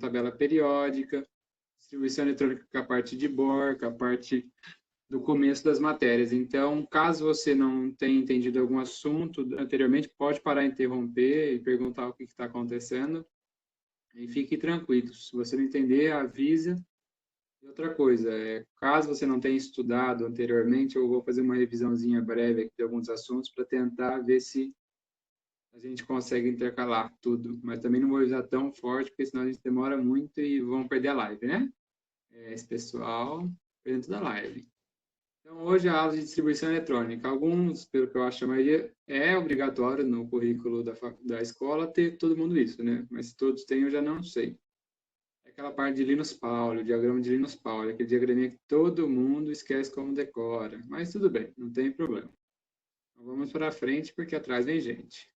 tabela periódica, distribuição eletrônica com a parte de Bohr, com a parte do começo das matérias. Então, caso você não tenha entendido algum assunto anteriormente, pode parar e interromper e perguntar o que está acontecendo. E fique tranquilo. Se você não entender, avisa. E outra coisa, caso você não tenha estudado anteriormente, eu vou fazer uma revisãozinha breve aqui de alguns assuntos para tentar ver se a gente consegue intercalar tudo. Mas também não vou avisar tão forte, porque senão a gente demora muito e vão perder a live, né? Esse pessoal perdendo toda a live. Então, hoje a aula de distribuição eletrônica. Alguns, pelo que eu acho, a maioria é obrigatório no currículo da escola ter todo mundo isso, né? Mas se todos têm, eu já não sei. É aquela parte de Linus Pauling, o diagrama de Linus Pauling, aquele diagraminha que todo mundo esquece como decora. Mas tudo bem, não tem problema. Então, vamos para frente, porque atrás vem gente.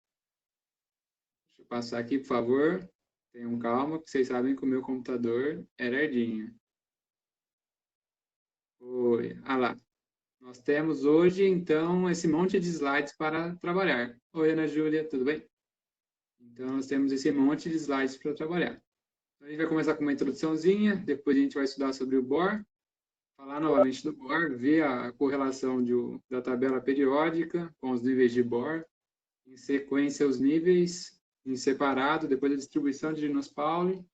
Deixa eu passar aqui, por favor. Tenham calma, porque vocês sabem que o meu computador é lerdinho. Oi, ah lá. Nós temos hoje, então, esse monte de slides para trabalhar. Oi, Ana Júlia, tudo bem? Então, nós temos esse monte de slides para trabalhar. Então, a gente vai começar com uma introduçãozinha, depois a gente vai estudar sobre o Bohr, falar novamente do Bohr, ver a correlação da tabela periódica com os níveis de Bohr, em sequência os níveis, em separado, depois a distribuição de Linus Pauling,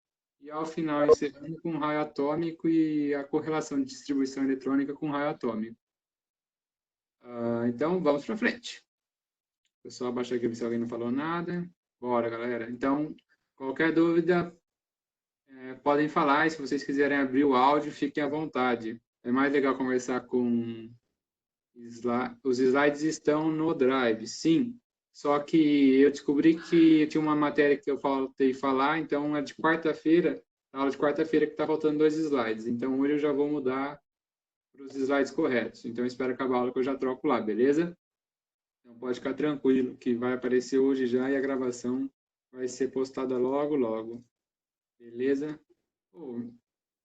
e ao final encerrando com o raio atômico e a correlação de distribuição eletrônica com o raio atômico. Então, vamos para frente. O pessoal abaixa aqui se alguém não falou nada. Bora, galera. Então, qualquer dúvida, podem falar. E se vocês quiserem abrir o áudio, fiquem à vontade. É mais legal conversar com... Os slides estão no Drive, sim. Só que eu descobri que tinha uma matéria que eu faltei falar, então é de quarta-feira, a aula de quarta-feira que está faltando 2 slides. Então, hoje eu já vou mudar para os slides corretos. Então, eu espero acabar a aula que eu já troco lá, beleza? Então, pode ficar tranquilo, que vai aparecer hoje já e a gravação vai ser postada logo, logo. Beleza? Pô,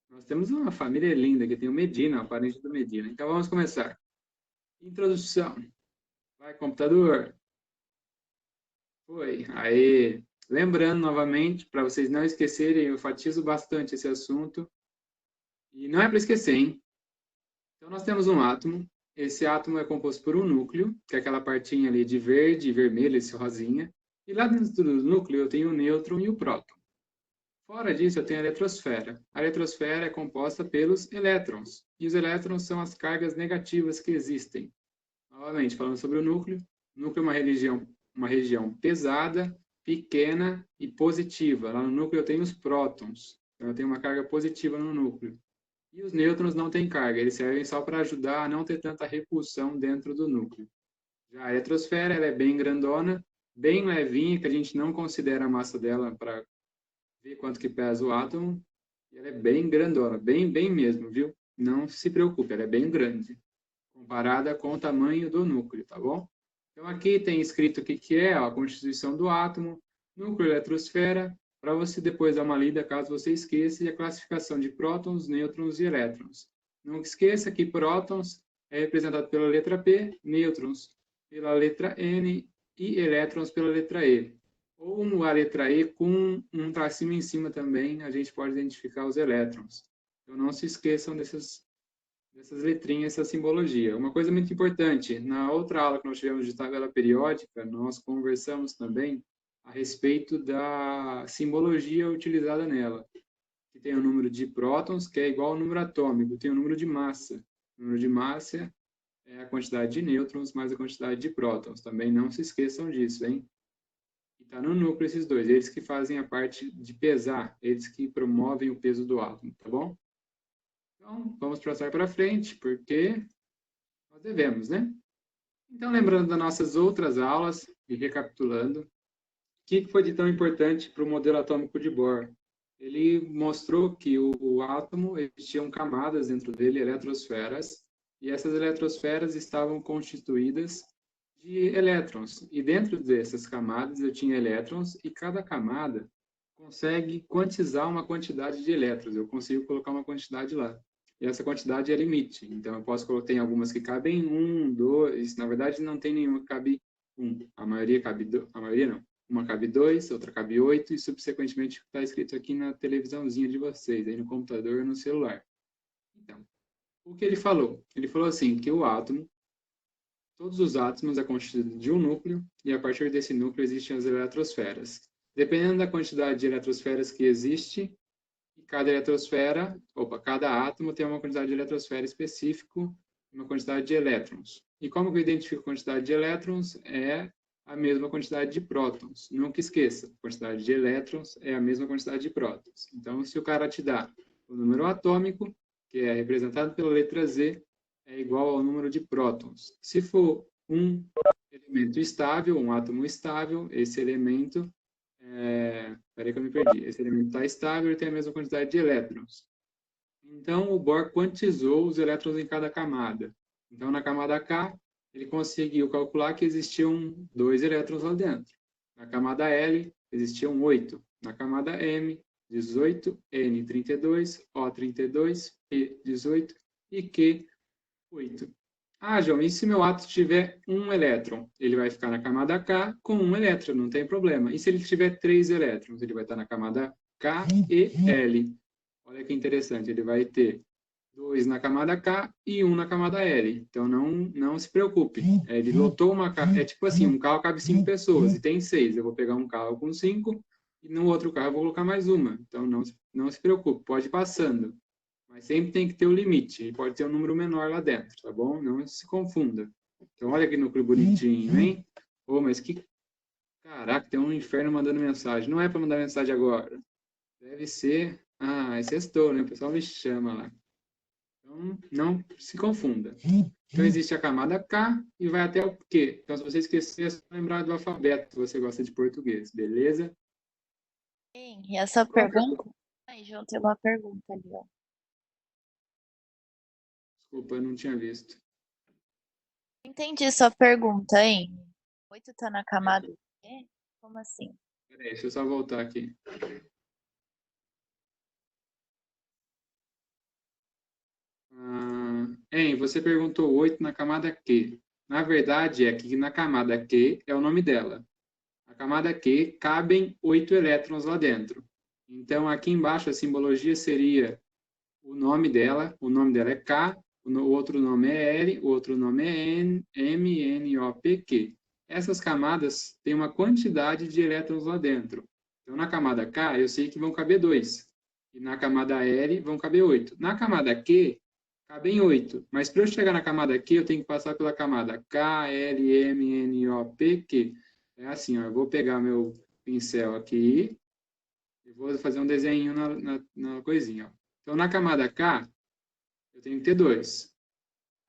nós temos uma família linda aqui, tem o Medina, o parente do Medina. Então, vamos começar. Introdução. Vai, computador. Foi. Aí, lembrando novamente, para vocês não esquecerem, eu enfatizo bastante esse assunto. E não é para esquecer, hein? Então, nós temos um átomo. Esse átomo é composto por um núcleo, que é aquela partinha ali de verde e vermelho, esse rosinha. E lá dentro do núcleo eu tenho o nêutron e o próton. Fora disso, eu tenho a eletrosfera. A eletrosfera é composta pelos elétrons. E os elétrons são as cargas negativas que existem. Novamente, falando sobre o núcleo é uma região pesada, pequena e positiva. Lá no núcleo eu tenho os prótons. Então, eu tenho uma carga positiva no núcleo. E os nêutrons não têm carga, eles servem só para ajudar a não ter tanta repulsão dentro do núcleo. Já a eletrosfera, ela é bem grandona, bem levinha, que a gente não considera a massa dela para ver quanto que pesa o átomo. E ela é bem grandona, bem mesmo, viu? Não se preocupe, ela é bem grande, comparada com o tamanho do núcleo, tá bom? Então, aqui tem escrito o que é a constituição do átomo, núcleo, eletrosfera, para você depois dar uma lida, caso você esqueça, e a classificação de prótons, nêutrons e elétrons. Não esqueça que prótons é representado pela letra P, nêutrons pela letra N e elétrons pela letra E. Ou a letra E com um tracinho em cima também, a gente pode identificar os elétrons. Então, não se esqueçam dessas letrinhas, essa simbologia. Uma coisa muito importante, na outra aula que nós tivemos de tabela periódica, nós conversamos também a respeito da simbologia utilizada nela, que tem o número de prótons, que é igual ao número atômico, tem o número de massa. O número de massa é a quantidade de nêutrons mais a quantidade de prótons. Também não se esqueçam disso, hein? E está no núcleo esses dois, eles que fazem a parte de pesar, eles que promovem o peso do átomo, tá bom? Então, vamos passar para frente, porque nós devemos, né? Então, lembrando das nossas outras aulas, e recapitulando, o que foi de tão importante para o modelo atômico de Bohr? Ele mostrou que o átomo existiam camadas dentro dele, eletrosferas, e essas eletrosferas estavam constituídas de elétrons. E dentro dessas camadas eu tinha elétrons, e cada camada consegue quantizar uma quantidade de elétrons. Eu consigo colocar uma quantidade lá. E essa quantidade é limite. Então, eu posso colocar, tem algumas que cabem 1, 2, na verdade não tem nenhuma que cabe 1. A maioria cabe 2, a maioria não. Uma cabe 2, outra cabe 8 e, subsequentemente, está escrito aqui na televisãozinha de vocês, aí no computador ou no celular. Então, o que ele falou? Ele falou assim, que o átomo, todos os átomos é constituído de um núcleo e, a partir desse núcleo, existem as eletrosferas. Dependendo da quantidade de eletrosferas que existe, cada átomo tem uma quantidade de eletrosfera específico, uma quantidade de elétrons. E como que eu identifico a quantidade de elétrons? É a mesma quantidade de prótons. Nunca esqueça, a quantidade de elétrons é a mesma quantidade de prótons. Então, se o cara te dá o número atômico, que é representado pela letra Z, é igual ao número de prótons. Se for um elemento estável, um átomo estável, esse elemento peraí que eu me perdi. Esse elemento está estável e tem a mesma quantidade de elétrons. Então, o Bohr quantizou os elétrons em cada camada. Então, na camada K, ele conseguiu calcular que existiam 2 elétrons lá dentro. Na camada L, existiam 8. Na camada M, 18, N, 32, O, 32, P, 18 e Q, 8. Ah, João, e se meu átomo tiver um elétron? Ele vai ficar na camada K com um elétron, não tem problema. E se ele tiver 3 elétrons? Ele vai estar na camada K e L. Olha que interessante, ele vai ter 2 na camada K e 1 na camada L. Então, não se preocupe. Ele lotou uma... É tipo assim, um carro cabe 5 pessoas e tem 6. Eu vou pegar um carro com 5 e no outro carro eu vou colocar mais uma. Então, não se preocupe, pode ir passando. Mas sempre tem que ter o limite. E pode ter um número menor lá dentro, tá bom? Não se confunda. Então, olha que núcleo bonitinho, hein? Oh, mas que... Caraca, tem um inferno mandando mensagem. Não é para mandar mensagem agora. Deve ser... Ah, é sextou, né? O pessoal me chama lá. Então, não se confunda. Então, existe a camada K e vai até o Q. Então, se você esquecer, é só lembrar do alfabeto, se você gosta de português, beleza? Sim, e essa pergunta... Aí, João, tem uma pergunta ali, ó. Desculpa, eu não tinha visto. Entendi sua pergunta, hein? 8 tá na camada Q? Como assim? Peraí, deixa eu só voltar aqui. Você perguntou 8 na camada Q. Na verdade, é que na camada Q é o nome dela. A camada Q cabem 8 elétrons lá dentro. Então, aqui embaixo a simbologia seria o nome dela. O nome dela é K, o outro nome é L, o outro nome é N, M, N, O, P, Q. Essas camadas têm uma quantidade de elétrons lá dentro. Então, na camada K, eu sei que vão caber 2. E na camada L, vão caber 8. Na camada Q, cabem 8. Mas para eu chegar na camada Q, eu tenho que passar pela camada K, L, M, N, O, P, Q. É assim, ó, eu vou pegar meu pincel aqui e vou fazer um desenho na coisinha. Ó. Então, na camada K, eu tenho que ter 2.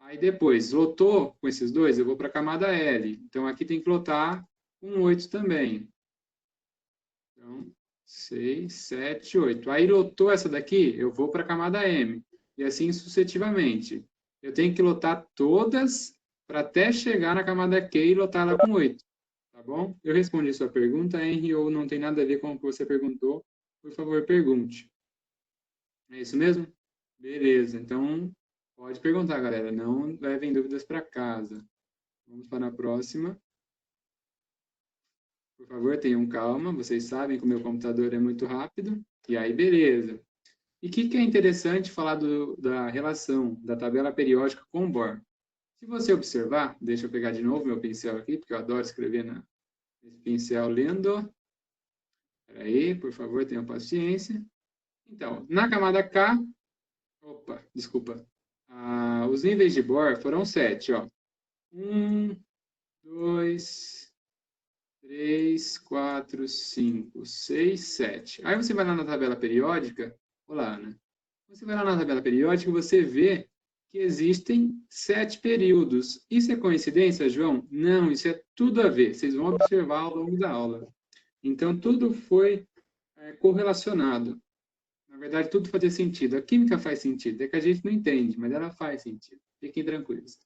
Aí depois, lotou com esses 2, eu vou para a camada L. Então, aqui tem que lotar com 8 também. Então, 6, 7, 8. Aí lotou essa daqui, eu vou para a camada M. E assim sucessivamente. Eu tenho que lotar todas para até chegar na camada Q e lotar ela com 8. Tá bom? Eu respondi sua pergunta, Henry, ou não tem nada a ver com o que você perguntou. Por favor, pergunte. É isso mesmo? Beleza. Então, pode perguntar, galera. Não levem dúvidas para casa. Vamos para a próxima. Por favor, tenham calma. Vocês sabem que o meu computador é muito rápido. E aí, beleza. E o que é interessante falar da relação da tabela periódica com o Bohr? Se você observar, deixa eu pegar de novo meu pincel aqui, porque eu adoro escrever nesse pincel lendo. Espera aí, por favor, tenham paciência. Então, na camada K, desculpa. Os níveis de Bohr foram 7, ó. 1, 2, 3, 4, 5, 6, 7. Aí você vai lá na tabela periódica. Olá, Ana. Você vai lá na tabela periódica e você vê que existem 7 períodos. Isso é coincidência, João? Não, isso é tudo a ver. Vocês vão observar ao longo da aula. Então, tudo foi correlacionado. Na verdade, tudo fazia sentido. A química faz sentido. É que a gente não entende, mas ela faz sentido. Fiquem tranquilos.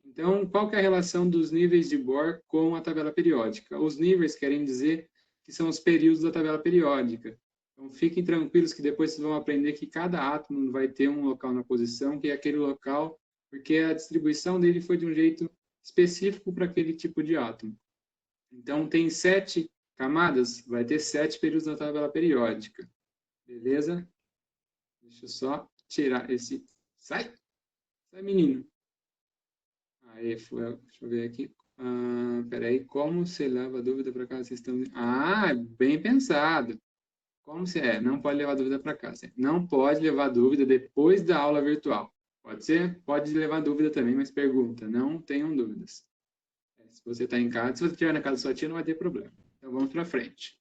Então, qual que é a relação dos níveis de Bohr com a tabela periódica? Os níveis querem dizer que são os períodos da tabela periódica. Então, fiquem tranquilos que depois vocês vão aprender que cada átomo vai ter um local na posição, que é aquele local, porque a distribuição dele foi de um jeito específico para aquele tipo de átomo. Então, tem 7 camadas, vai ter 7 períodos na tabela periódica. Beleza? Deixa eu só tirar esse... Sai! Sai, menino! Aí, foi... Deixa eu ver aqui. Peraí, como você leva a dúvida para casa? Vocês estão... bem pensado. Como você é? Não pode levar dúvida para casa. Não pode levar dúvida depois da aula virtual. Pode ser? Pode levar dúvida também, mas pergunta. Não tenham dúvidas. Se você está em casa, se você estiver na casa da sua tia, não vai ter problema. Então vamos para frente.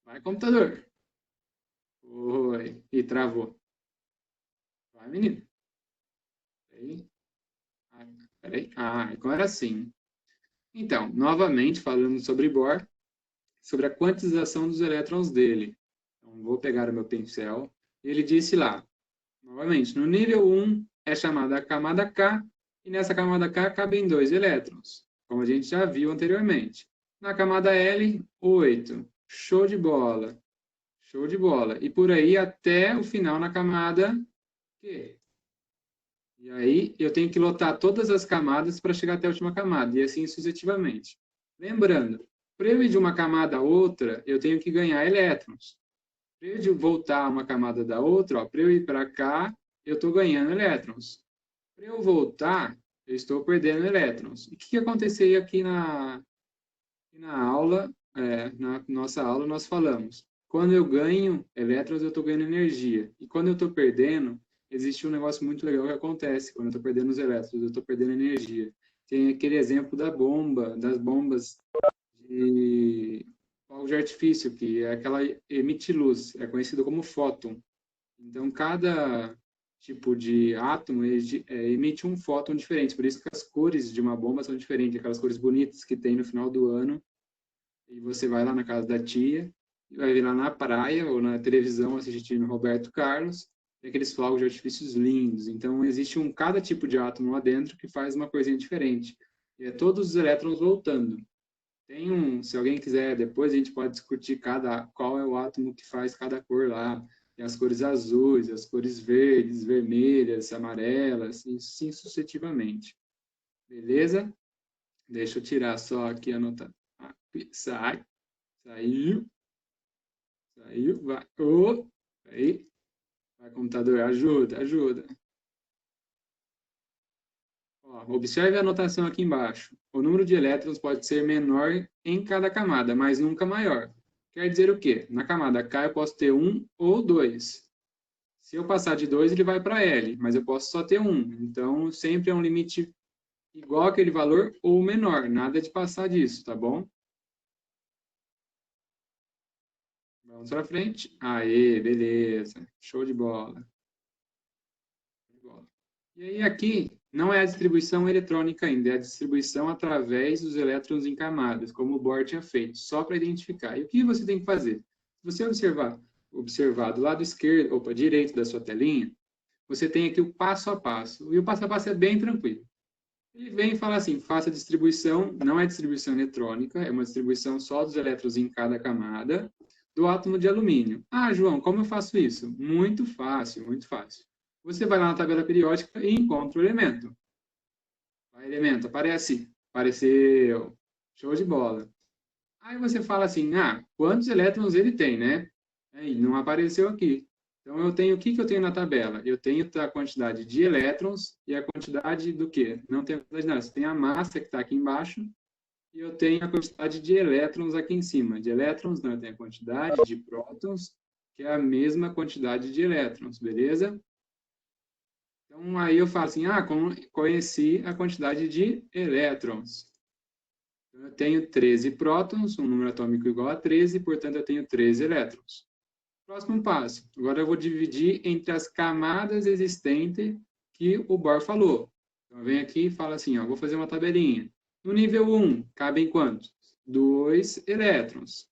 Vai, computador. Oi. E travou. Vai, menino. Peraí. Agora sim. Então, novamente, falando sobre Bohr, sobre a quantização dos elétrons dele. Então, vou pegar o meu pincel. Ele disse lá, novamente, no nível 1 é chamada a camada K, e nessa camada K cabem 2 elétrons, como a gente já viu anteriormente. Na camada L, 8. Show de bola. Show de bola. E por aí até o final na camada Q. E aí eu tenho que lotar todas as camadas para chegar até a última camada, e assim sucessivamente. Lembrando, para eu ir de uma camada a outra, eu tenho que ganhar elétrons. Para eu voltar uma camada da outra, para eu ir para cá, eu estou ganhando elétrons. Para eu voltar, eu estou perdendo elétrons. E o que aconteceu aqui na aula, na nossa aula, nós falamos. Quando eu ganho elétrons, eu estou ganhando energia. E quando eu estou perdendo, existe um negócio muito legal que acontece. Quando eu estou perdendo os elétrons, eu estou perdendo energia. Tem aquele exemplo da bomba, das bombas de fogo de artifício, que é aquela emite luz, é conhecido como fóton. Então, cada tipo de átomo emite um fóton diferente, por isso que as cores de uma bomba são diferentes, aquelas cores bonitas que tem no final do ano, e você vai lá na casa da tia, e vai ver lá na praia ou na televisão assistindo Roberto Carlos, e aqueles fogos de artifícios lindos. Então, existe cada tipo de átomo lá dentro que faz uma coisinha diferente. E é todos os elétrons voltando. Se alguém quiser, depois a gente pode discutir qual é o átomo que faz cada cor lá. Tem as cores azuis, as cores verdes, vermelhas, amarelas, e assim sucessivamente. Beleza? Deixa eu tirar só aqui a nota. Sai. Saiu. Saiu. Vai. Aí. Vai, computador. Ajuda. Observe a anotação aqui embaixo. O número de elétrons pode ser menor em cada camada, mas nunca maior. Quer dizer o quê? Na camada K eu posso ter 1 ou 2. Se eu passar de 2, ele vai para L, mas eu posso só ter 1. Então, sempre é um limite igual àquele valor ou menor. Nada de passar disso, tá bom? Vamos para frente. Aê, beleza. Show de bola. E aí aqui não é a distribuição eletrônica ainda, é a distribuição através dos elétrons em camadas, como o Bohr tinha feito, só para identificar. E o que você tem que fazer? Se você observar do lado esquerdo, direito da sua telinha, você tem aqui o passo a passo. E o passo a passo é bem tranquilo. Ele vem e fala assim, faça a distribuição, não é distribuição eletrônica, é uma distribuição só dos elétrons em cada camada, do átomo de alumínio. João, como eu faço isso? Muito fácil, muito fácil. Você vai lá na tabela periódica e encontra o elemento. O elemento apareceu, show de bola. Aí você fala assim, quantos elétrons ele tem, né? E não apareceu aqui. Então, o que eu tenho na tabela? Eu tenho a quantidade de elétrons e a quantidade do quê? Não tem a quantidade de nada. Você tem a massa que está aqui embaixo e eu tenho a quantidade de elétrons aqui em cima. De elétrons, não, eu tenho a quantidade de prótons, que é a mesma quantidade de elétrons, beleza? Então, aí eu falo assim, conheci a quantidade de elétrons. Então, eu tenho 13 prótons, um número atômico igual a 13, portanto, eu tenho 13 elétrons. Próximo passo. Agora eu vou dividir entre as camadas existentes que o Bohr falou. Então, vem aqui e fala assim, vou fazer uma tabelinha. No nível 1, cabem quantos? 2 elétrons.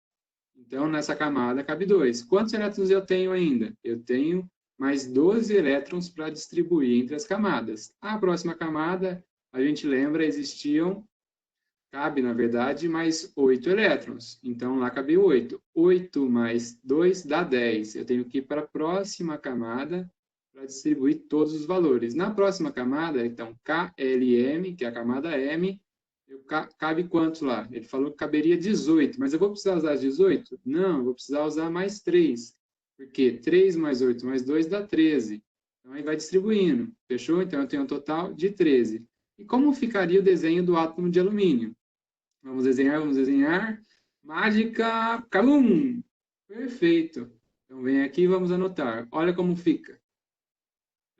Então, nessa camada cabe 2. Quantos elétrons eu tenho ainda? Eu tenho mais 12 elétrons para distribuir entre as camadas. A próxima camada, a gente lembra, cabe, na verdade, mais 8 elétrons. Então, lá cabe 8. 8 mais 2 dá 10. Eu tenho que ir para a próxima camada para distribuir todos os valores. Na próxima camada, então, KLM, que é a camada M, Cabe quantos lá? Ele falou que caberia 18, mas eu vou precisar usar 18? Não, eu vou precisar usar mais 3. Porque 3 mais 8 mais 2 dá 13. Então, aí vai distribuindo. Fechou? Então, eu tenho um total de 13. E como ficaria o desenho do átomo de alumínio? Vamos desenhar, vamos desenhar. Mágica, cabum! Perfeito. Então, vem aqui e vamos anotar. Olha como fica.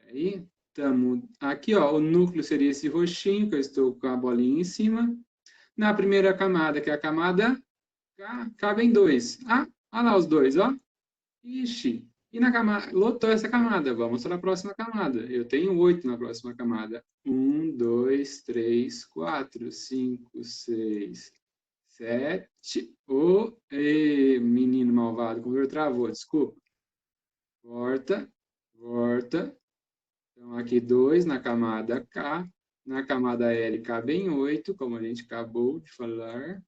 Aí, estamos aqui, ó, o núcleo seria esse roxinho, que eu estou com a bolinha em cima. Na primeira camada, que é a camada K, cabem 2. Ah, olha lá os dois, ó. Ixi, e na camada, lotou essa camada. Vamos para a próxima camada. Eu tenho 8 na próxima camada. 1, 2, 3, 4, 5, 6, 7. Ô, menino malvado, como eu travou, desculpa. Volta, volta. Então, aqui 2 na camada K. Na camada L cabem 8, como a gente acabou de falar.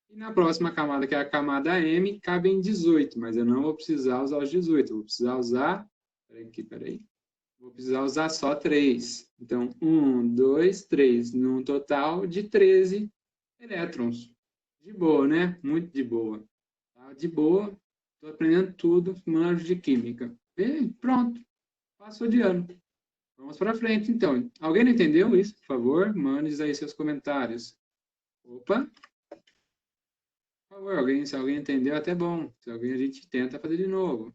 E na próxima camada, que é a camada M, cabem 18, mas eu não vou precisar usar os 18, eu vou precisar usar, peraí, vou precisar usar só 3. Então, 1, 2, 3, num total de 13 elétrons. De boa, né? Muito de boa. Tá? De boa, estou aprendendo tudo, manjo de química. E pronto, passou de ano. Vamos para frente, então. Alguém não entendeu isso? Por favor, mande aí seus comentários. Opa! Por favor, se alguém entendeu, até bom. Se alguém, a gente tenta fazer de novo.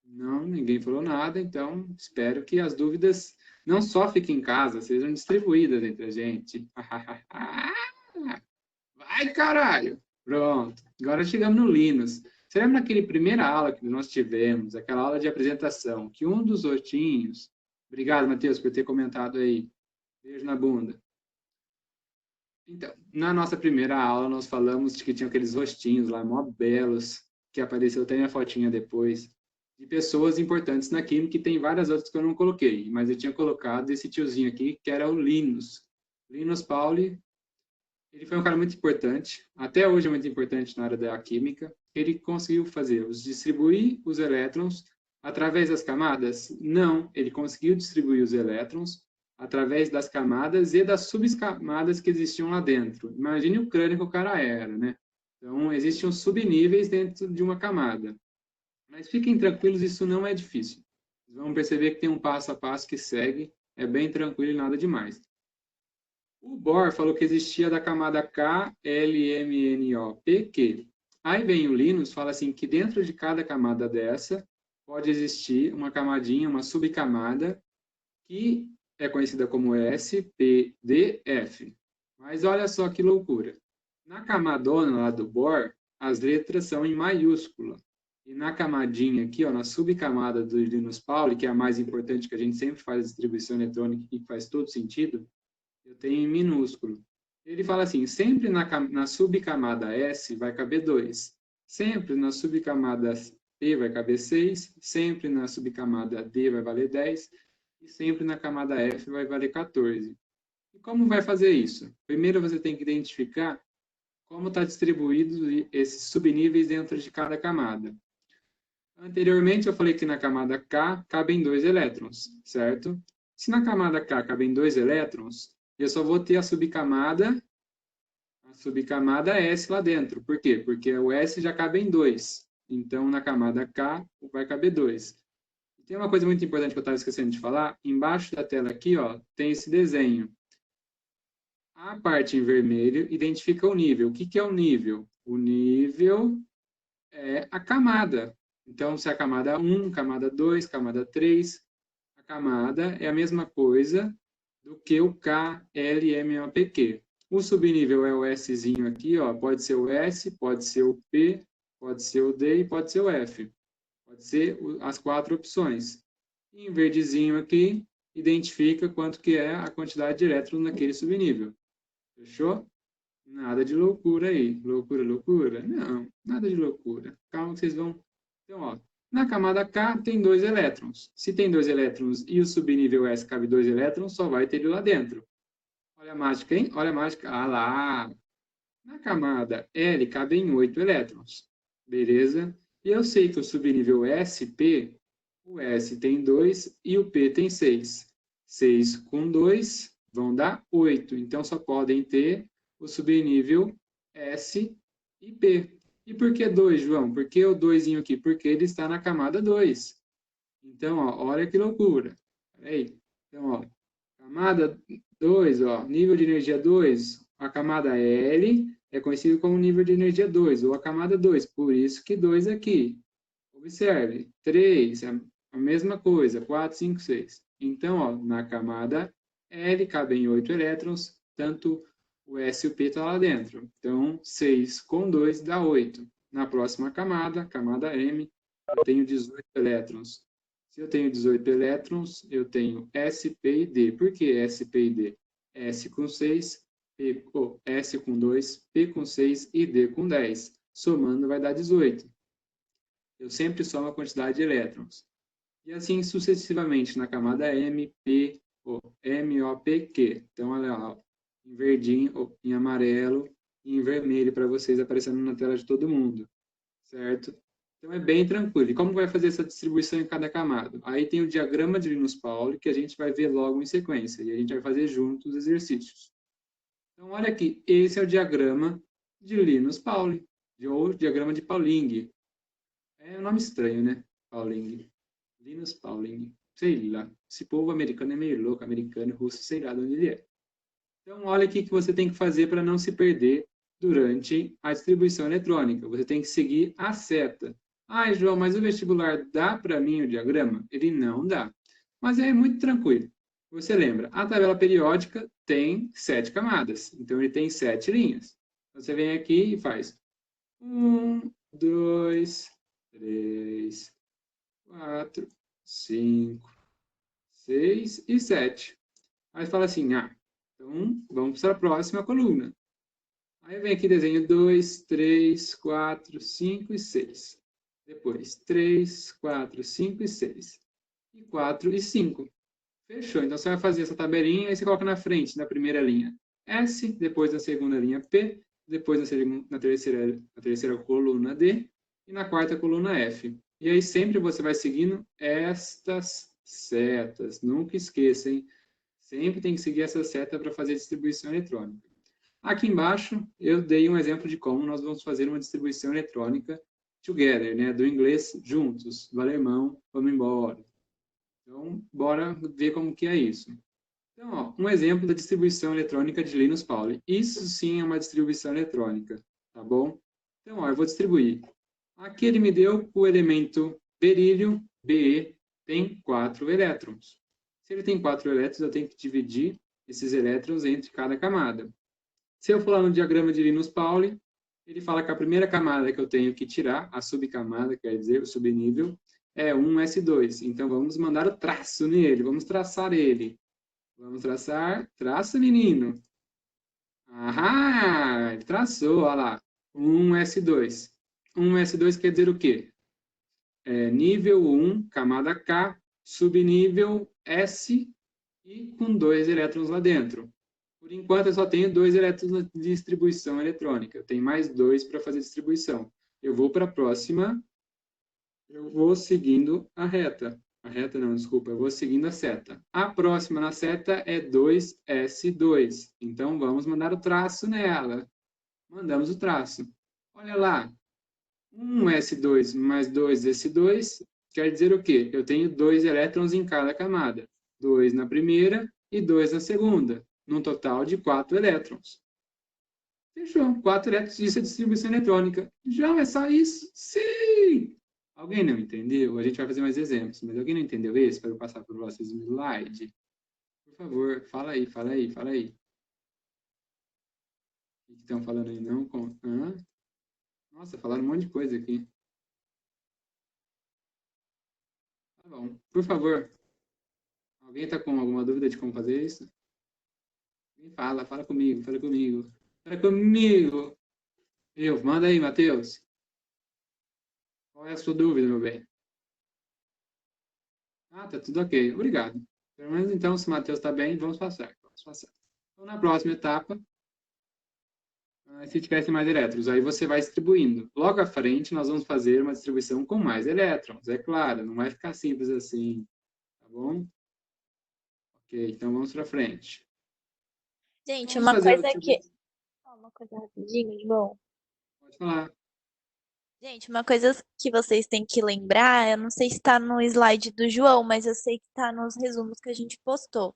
Não, ninguém falou nada, então espero que as dúvidas não só fiquem em casa, sejam distribuídas entre a gente. Vai, caralho! Pronto, agora chegamos no Linux. Você lembra naquele primeira aula que nós tivemos, aquela aula de apresentação, que um dos rotinhos... Obrigado, Matheus, por ter comentado aí. Beijo na bunda. Então, na nossa primeira aula, nós falamos de que tinha aqueles rostinhos lá, mó belos, que apareceu até minha fotinha depois, de pessoas importantes na química, e tem várias outras que eu não coloquei, mas eu tinha colocado esse tiozinho aqui, que era o Linus. Linus Pauling, ele foi um cara muito importante, até hoje é muito importante na área da química. Ele conseguiu distribuir os elétrons através das camadas? Não, ele conseguiu distribuir os elétrons através das camadas e das subcamadas que existiam lá dentro. Imagine o crânio que o cara era, né? Então, existiam subníveis dentro de uma camada. Mas fiquem tranquilos, isso não é difícil. Vocês vão perceber que tem um passo a passo que segue, é bem tranquilo e nada demais. O Bohr falou que existia da camada K, L, M, N, O, P, Q. Aí vem o Linus, fala assim, que dentro de cada camada dessa, pode existir uma camadinha, uma subcamada, que é conhecida como S, P, D, F. Mas olha só que loucura. Na camadona lá do Bohr, as letras são em maiúscula. E na camadinha aqui, ó, na subcamada do Linus Pauling, que é a mais importante, que a gente sempre faz a distribuição eletrônica e que faz todo sentido, eu tenho em minúsculo. Ele fala assim, sempre na subcamada S vai caber 2. Sempre na subcamada P vai caber 6. Sempre na subcamada D vai valer 10. E sempre na camada F vai valer 14. E como vai fazer isso? Primeiro você tem que identificar como está distribuído esses subníveis dentro de cada camada. Anteriormente eu falei que na camada K cabem 2 elétrons, certo? Se na camada K cabem 2 elétrons, eu só vou ter a subcamada S lá dentro. Por quê? Porque o S já cabe em 2. Então, na camada K vai caber 2. Tem uma coisa muito importante que eu estava esquecendo de falar. Embaixo da tela aqui, ó, tem esse desenho. A parte em vermelho identifica o nível. O que é o nível? O nível é a camada. Então, se a camada 1, camada 2, camada 3, a camada é a mesma coisa do que o K, L, M, O, P, Q. O subnível é o Szinho aqui, ó, pode ser o S, pode ser o P, pode ser o D e pode ser o F. Pode ser as 4 opções. E em verdezinho aqui, identifica quanto que é a quantidade de elétrons naquele subnível. Fechou? Nada de loucura aí. Loucura, loucura? Não, nada de loucura. Calma que vocês vão... Então, ó, na camada K tem 2 elétrons. Se tem 2 elétrons e o subnível S cabe 2 elétrons, só vai ter ele lá dentro. Olha a mágica, hein? Olha a mágica. Ah lá! Na camada L cabem 8 elétrons. Beleza? E eu sei que o subnível SP, o S tem 2 e o P tem 6. 6 com 2 vão dar 8. Então, só podem ter o subnível S e P. E por que 2, João? Por que o 2 aqui? Porque ele está na camada 2. Então, ó, olha que loucura. Peraí. Então, ó, camada 2, ó, nível de energia 2, a camada L é conhecido como nível de energia 2, ou a camada 2, por isso que 2 aqui. Observe, 3, a mesma coisa, 4, 5, 6. Então, ó, na camada L cabem 8 elétrons, tanto o S e o P estão lá dentro. Então, 6 com 2 dá 8. Na próxima camada, camada M, eu tenho 18 elétrons. Se eu tenho 18 elétrons, eu tenho S, P e D. Por que S, P e D? S com 6, S com 2, P com 6 e D com 10. Somando vai dar 18. Eu sempre somo a quantidade de elétrons. E assim sucessivamente na camada M, P, M, O, P, Q. Então, olha lá, em verdinho, em amarelo e em vermelho para vocês aparecendo na tela de todo mundo, certo? Então, é bem tranquilo. E como vai fazer essa distribuição em cada camada? Aí tem o diagrama de Linus-Pauling, que a gente vai ver logo em sequência, e a gente vai fazer juntos os exercícios. Então, olha aqui, esse é o diagrama de Linus-Pauling, ou diagrama de Pauling. É um nome estranho, né? Pauling. Linus Pauling. Sei lá. Esse povo americano é meio louco, americano, russo, sei lá de onde ele é. Então, olha o que você tem que fazer para não se perder durante a distribuição eletrônica. Você tem que seguir a seta. Ah, João, mas o vestibular dá para mim o diagrama? Ele não dá. Mas é muito tranquilo. Você lembra, a tabela periódica tem 7 camadas. Então, ele tem 7 linhas. Você vem aqui e faz 1, 2, 3, 4, 5, 6 e 7. Aí fala assim, então vamos para a próxima coluna. Aí vem aqui desenho 2, 3, 4, 5 e 6. Depois 3, 4, 5 e 6. E 4 e 5. Fechou. Então você vai fazer essa tabelinha e você coloca na frente, na primeira linha S, depois na segunda linha P, depois na terceira coluna D e na quarta coluna F. E aí sempre você vai seguindo estas setas. Nunca esqueça, hein? Sempre tem que seguir essa seta para fazer distribuição eletrônica. Aqui embaixo eu dei um exemplo de como nós vamos fazer uma distribuição eletrônica together, né? Do inglês juntos, do alemão vamos embora. Então, bora ver como que é isso. Então, ó, um exemplo da distribuição eletrônica de Linus Pauling. Isso sim é uma distribuição eletrônica, tá bom? Então, ó, eu vou distribuir. Aqui ele me deu o elemento berílio, Be, tem 4 elétrons. Se ele tem 4 elétrons, eu tenho que dividir esses elétrons entre cada camada. Se eu for lá no diagrama de Linus Pauling, ele fala que a primeira camada que eu tenho que tirar, a subcamada, quer dizer, o subnível, é 1s2. Então, vamos mandar o traço nele, vamos traçar ele. Vamos traçar, traça, menino. Ahá, ele traçou, olha lá, 1s2. 1s2 quer dizer o quê? Nível 1, camada K, subnível S e com 2 elétrons lá dentro. Por enquanto, eu só tenho 2 elétrons na distribuição eletrônica. Eu tenho mais 2 para fazer distribuição. Eu vou para a próxima. Eu vou seguindo a reta. A reta não, desculpa. Eu vou seguindo a seta. A próxima na seta é 2S2. Então, vamos mandar o traço nela. Mandamos o traço. Olha lá. 1s2 mais 2s2 quer dizer o quê? Eu tenho 2 elétrons em cada camada. 2 na primeira e 2 na segunda. Num total de 4 elétrons. Fechou. 4 elétrons, isso é distribuição eletrônica. Já é só isso? Sim! Alguém não entendeu? A gente vai fazer mais exemplos, mas alguém não entendeu esse para eu passar para o próximo slide? Por favor, fala aí, fala aí, fala aí. O que estão falando aí? Não? Nossa, falaram um monte de coisa aqui. Tá bom. Por favor, alguém está com alguma dúvida de como fazer isso? Fala comigo, fala comigo. Fala comigo! Manda aí, Matheus. Qual é a sua dúvida, meu bem? Tá tudo ok. Obrigado. Pelo menos então, se o Matheus está bem, vamos passar. Então, na próxima etapa, se tivesse mais elétrons, aí você vai distribuindo. Logo à frente, nós vamos fazer uma distribuição com mais elétrons, é claro, não vai ficar simples assim, tá bom? Ok, então vamos para frente. Gente, Vamos fazer a distribuição. Uma coisa rapidinho, de bom. Pode falar. Gente, uma coisa que vocês têm que lembrar, eu não sei se está no slide do João, mas eu sei que está nos resumos que a gente postou.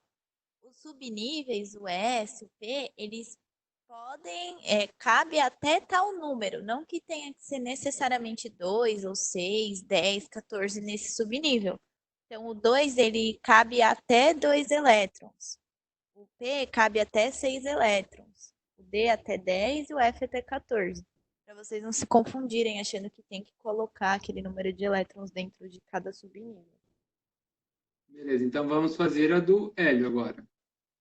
Os subníveis, o S, o P, eles podem, cabe até tal número, não que tenha que ser necessariamente 2 ou 6, 10, 14 nesse subnível. Então, o 2, ele cabe até 2 elétrons. O P cabe até 6 elétrons. O D até 10 e o F até 14. Para vocês não se confundirem achando que tem que colocar aquele número de elétrons dentro de cada subnível. Beleza, então vamos fazer a do hélio agora.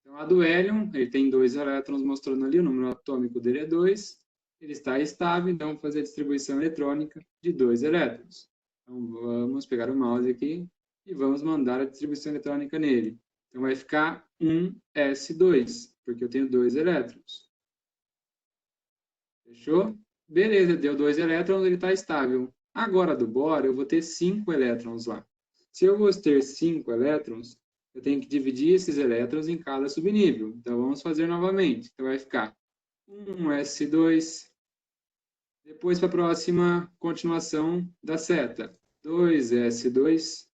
Então, a do hélio, ele tem 2 elétrons mostrando ali, o número atômico dele é 2. Ele está estável, então vamos fazer a distribuição eletrônica de 2 elétrons. Então, vamos pegar o mouse aqui e vamos mandar a distribuição eletrônica nele. Então, vai ficar 1s2, porque eu tenho 2 elétrons. Fechou? Beleza, deu 2 elétrons, ele está estável. Agora, do boro, eu vou ter 5 elétrons lá. Se eu vou ter 5 elétrons, eu tenho que dividir esses elétrons em cada subnível. Então, vamos fazer novamente. Então, vai ficar 1s2. Depois, para a próxima continuação da seta, 2s2.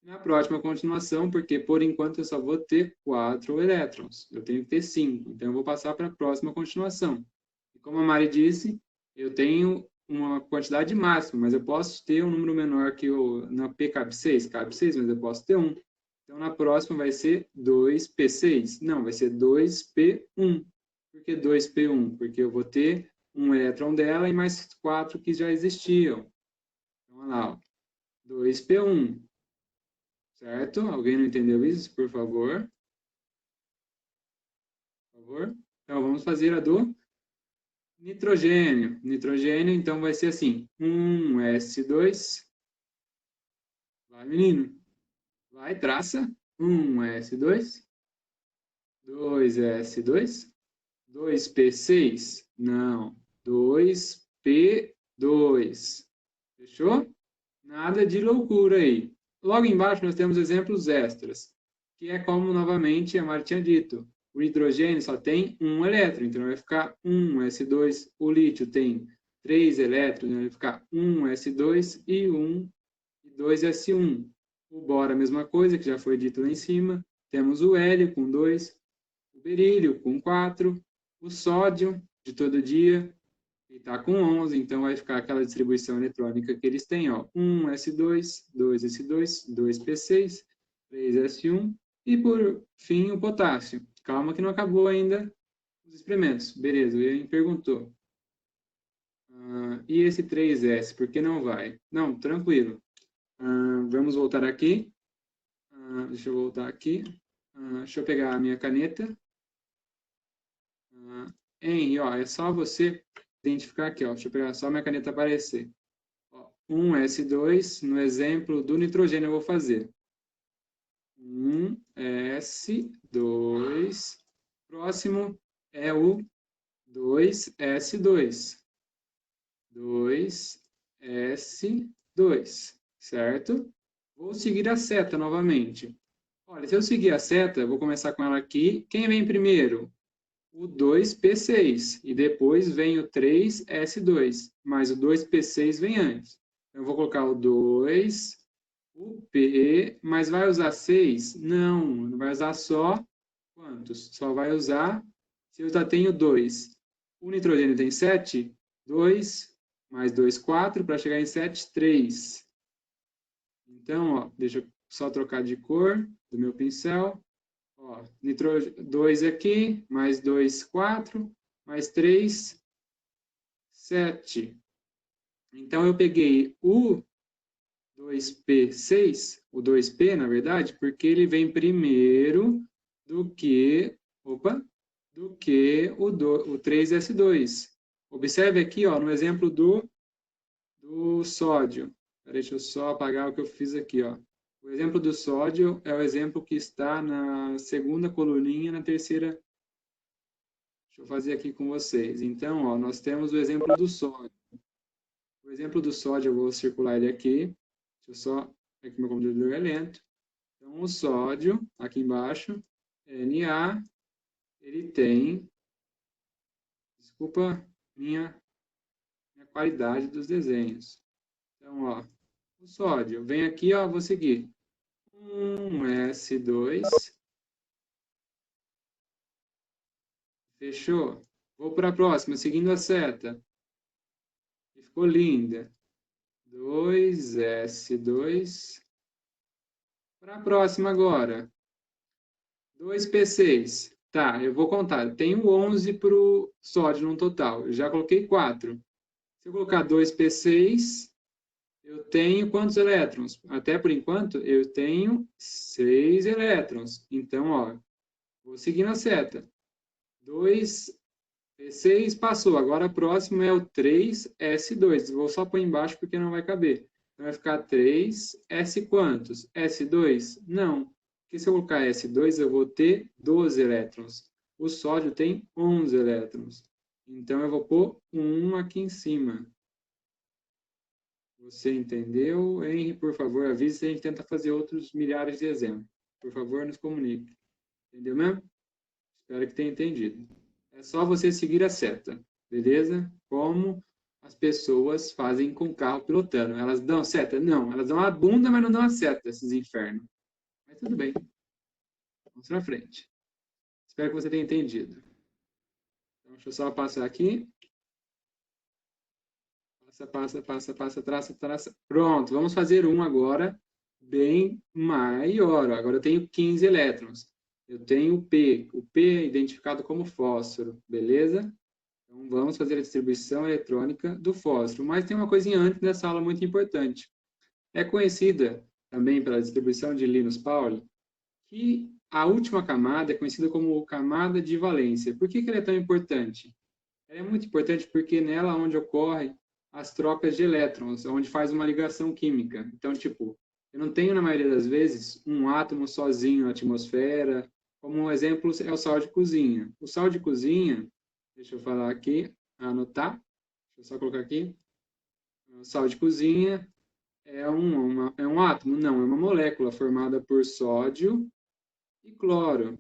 Na próxima continuação, porque por enquanto eu só vou ter 4 elétrons. Eu tenho que ter 5. Então, eu vou passar para a próxima continuação. E como a Mari disse, eu tenho uma quantidade máxima, mas eu posso ter um número menor que o... Na P cabe 6, mas eu posso ter 1. Então, na próxima vai ser 2p6. Não, vai ser 2p1. Por que 2p1? Porque eu vou ter um elétron dela e mais 4 que já existiam. Então, olha lá, ó. 2p1. Certo? Alguém não entendeu isso, por favor? Por favor? Então, vamos fazer a do nitrogênio. Nitrogênio, então, vai ser assim. 1s2. Vai, menino. Vai, traça. 1s2. 2s2. 2p6? Não. 2p2. Fechou? Nada de loucura aí. Logo embaixo nós temos exemplos extras, que é como, novamente, a Mari tinha dito. O hidrogênio só tem um elétron, então vai ficar 1s2. O lítio tem 3 elétrons, então vai ficar 1s2 e 2s1. O boro, a mesma coisa, que já foi dito lá em cima. Temos o hélio com 2, o berílio com 4, o sódio de todo dia, e está com 11, então vai ficar aquela distribuição eletrônica que eles têm, ó, 1s2, 2s2, 2p6, 3s1 e, por fim, o potássio. Calma que não acabou ainda os experimentos. Beleza, o Ian perguntou. E esse 3s, por que não vai? Não, tranquilo. Vamos voltar aqui. Deixa eu voltar aqui. Deixa eu pegar a minha caneta. Henry, ó, é só você identificar aqui, ó. Deixa eu pegar só minha caneta aparecer. Ó, 1s2, no exemplo do nitrogênio eu vou fazer. 1s2. Próximo é o 2s2. 2s2, certo? Vou seguir a seta novamente. Olha, se eu seguir a seta, eu vou começar com ela aqui. Quem vem primeiro? O 2p6 e depois vem o 3s2, mas o 2p6 vem antes. Então, eu vou colocar o 2, o p, mas vai usar 6? Não vai usar só quantos? Só vai usar se eu já tenho 2. O nitrogênio tem 7, 2 mais 2, 4, para chegar em 7, 3. Então, ó, deixa eu só trocar de cor do meu pincel. Ó, 2 aqui, mais 2, 4, mais 3, 7. Então, eu peguei o 2p6, o 2p, na verdade, porque ele vem primeiro do que, do que o 3s2. Observe aqui, ó, no exemplo do sódio. Deixa eu só apagar o que eu fiz aqui, ó. O exemplo do sódio é o exemplo que está na segunda coluninha, na terceira. Deixa eu fazer aqui com vocês. Então, ó, nós temos o exemplo do sódio. O exemplo do sódio, eu vou circular ele aqui. Deixa eu só... Aqui meu computador é lento. Então, o sódio, aqui embaixo, Na, ele tem... Desculpa minha qualidade dos desenhos. Então, ó, o sódio. Vem aqui, ó, vou seguir. 1S2. Fechou? Vou para a próxima, seguindo a seta. E ficou linda. 2S2. Para a próxima agora. 2P6. Tá, eu vou contar. Tenho 11 para o sódio no total. Eu já coloquei 4. Se eu colocar 2P6, eu tenho quantos elétrons? Até por enquanto, eu tenho 6 elétrons. Então, ó, vou seguir na seta. 2P6 passou. Agora, o próximo é o 3S2. Vou só pôr embaixo porque não vai caber. Então, vai ficar 3S quantos? S2? Não. Porque se eu colocar S2, eu vou ter 12 elétrons. O sódio tem 11 elétrons. Então, eu vou pôr 1 aqui em cima. Você entendeu? Henry, por favor, avise se a gente tenta fazer outros milhares de exemplos. Por favor, nos comunique. Entendeu mesmo? Espero que tenha entendido. É só você seguir a seta, beleza? Como as pessoas fazem com o carro pilotando. Elas dão seta? Não. Elas dão a bunda, mas não dão a seta, esses infernos. Mas tudo bem. Vamos pra frente. Espero que você tenha entendido. Então, deixa eu só passar aqui. Passa, traça. Pronto, vamos fazer um agora bem maior. Agora eu tenho 15 elétrons. Eu tenho o P. O P é identificado como fósforo, beleza? Então vamos fazer a distribuição eletrônica do fósforo. Mas tem uma coisinha antes dessa aula muito importante. É conhecida também pela distribuição de Linus-Pauling que a última camada é conhecida como camada de valência. Por que ela é tão importante? Ela é muito importante porque nela é onde ocorre as trocas de elétrons, onde faz uma ligação química. Então, tipo, eu não tenho, na maioria das vezes, um átomo sozinho na atmosfera. Como um exemplo é o sal de cozinha. O sal de cozinha, deixa eu falar aqui, anotar, deixa eu só colocar aqui. O sal de cozinha é um átomo? Não, é uma molécula formada por sódio e cloro.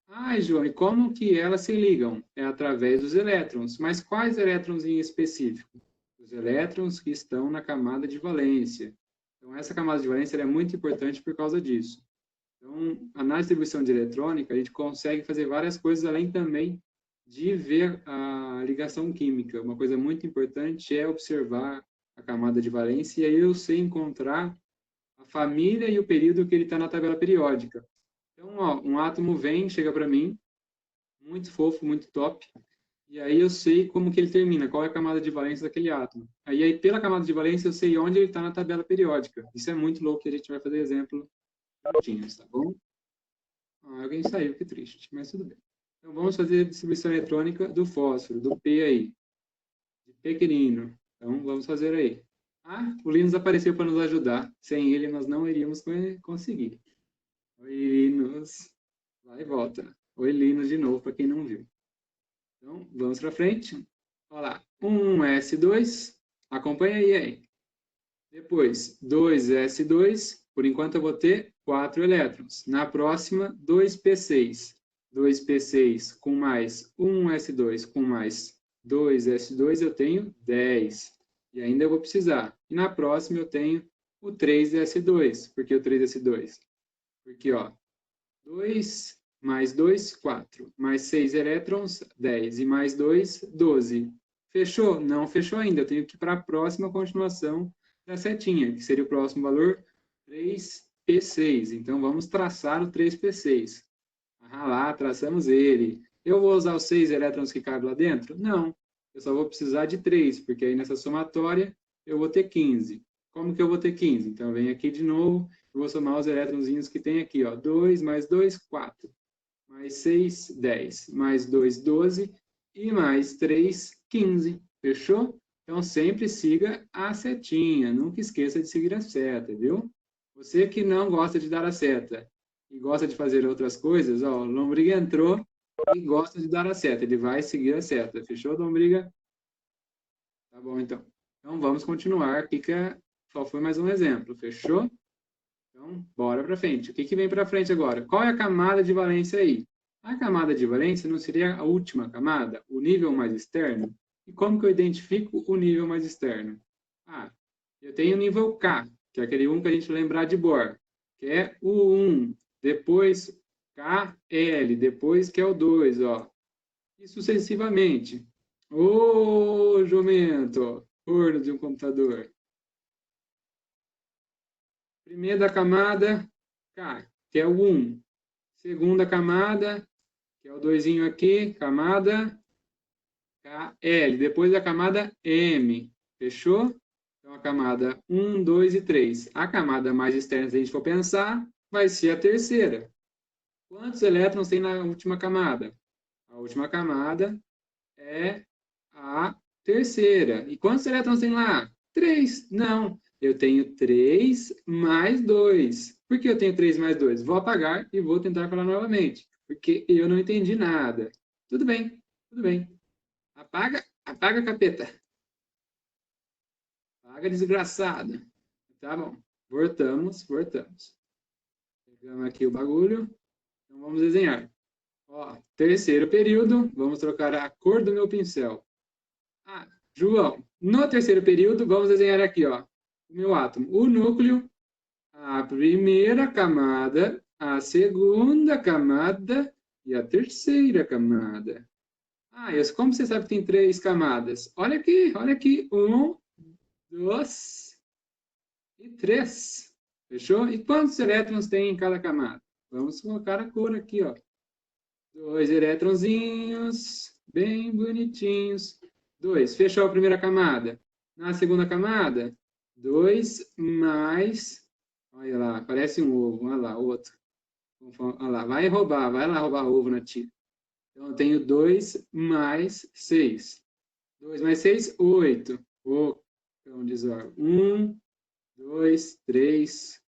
Ah, João, e como que elas se ligam? É através dos elétrons. Mas quais elétrons em específico? Os elétrons que estão na camada de valência. Então, essa camada de valência é muito importante por causa disso. Então, na distribuição de eletrônica, a gente consegue fazer várias coisas, além também de ver a ligação química. Uma coisa muito importante é observar a camada de valência, e aí eu sei encontrar a família e o período que ele está na tabela periódica. Então, ó, um átomo vem, chega para mim, muito fofo, muito top, e aí eu sei como que ele termina, qual é a camada de valência daquele átomo. Aí pela camada de valência, eu sei onde ele está na tabela periódica. Isso é muito louco, que a gente vai fazer exemplo juntinhos, tá bom? Ah, alguém saiu, que triste, mas tudo bem. Então, vamos fazer a distribuição eletrônica do fósforo, do P aí, de pequenino. Então, vamos fazer aí. Ah, o Linus apareceu para nos ajudar. Sem ele, nós não iríamos conseguir. Oi, Linus. Vai e volta. Oi, Linus de novo, para quem não viu. Então, vamos para frente. Olha lá. 1S2. Acompanha aí. Depois, 2S2. Por enquanto, eu vou ter 4 elétrons. Na próxima, 2P6. 2P6 com mais 1S2 com mais 2S2, eu tenho 10. E ainda eu vou precisar. E na próxima, eu tenho o 3S2. Por que o 3S2? Porque, ó, 2 mais 2, 4. Mais 6 elétrons, 10. E mais 2, 12. Fechou? Não fechou ainda. Eu tenho que ir para a próxima continuação da setinha, que seria o próximo valor, 3P6. Então, vamos traçar o 3P6. Ah lá, traçamos ele. Eu vou usar os 6 elétrons que cabem lá dentro? Não. Eu só vou precisar de 3, porque aí nessa somatória eu vou ter 15. Como que eu vou ter 15? Então, eu venho aqui de novo. Eu vou somar os elétronzinhos que tem aqui, ó. 2 mais 2, 4. Mais 6, 10. Mais 2, 12. E mais 3, 15. Fechou? Então, sempre siga a setinha. Nunca esqueça de seguir a seta, viu? Você que não gosta de dar a seta e gosta de fazer outras coisas, ó, o Lombriga entrou e gosta de dar a seta. Ele vai seguir a seta. Fechou, Lombriga? Tá bom, então. Então, vamos continuar. Aqui que só foi mais um exemplo. Fechou? Então, bora para frente. O que vem para frente agora? Qual é a camada de valência aí? A camada de valência não seria a última camada, o nível mais externo? E como que eu identifico o nível mais externo? Ah, eu tenho o nível K, que é aquele 1 que a gente lembrar de Bohr, que é o 1, depois KL, depois que é o 2, ó. E sucessivamente. Ô, jumento, forno de um computador. Primeira camada, K, que é o 1. Segunda camada, que é o 2 aqui, camada KL. Depois a camada M. Fechou? Então, a camada 1, 2 e 3. A camada mais externa, se a gente for pensar, vai ser a terceira. Quantos elétrons tem na última camada? A última camada é a terceira. E quantos elétrons tem lá? 3. Não. Eu tenho 3 mais 2. Por que eu tenho 3 mais 2? Vou apagar e vou tentar falar novamente. Porque eu não entendi nada. Tudo bem, tudo bem. Apaga, apaga, capeta. Apaga, desgraçado. Tá bom. Voltamos. Pegamos aqui o bagulho. Então vamos desenhar. Ó, terceiro período. Vamos trocar a cor do meu pincel. Ah, João, no terceiro período, vamos desenhar aqui, ó, o meu átomo. O núcleo, a primeira camada, a segunda camada e a terceira camada. Ah, como você sabe que tem 3 camadas? Olha aqui. 1, 2 e 3. Fechou? E quantos elétrons tem em cada camada? Vamos colocar a cor aqui, ó. 2 elétronzinhos, bem bonitinhos. 2. Fechou a primeira camada. Na segunda camada, 2 mais... Olha lá, parece um ovo. Olha lá, outro. Olha lá, vai lá roubar ovo na tia. Então, eu tenho 2 mais 6. 2 mais 6, 8. Então, desordem. 1, 2, 3,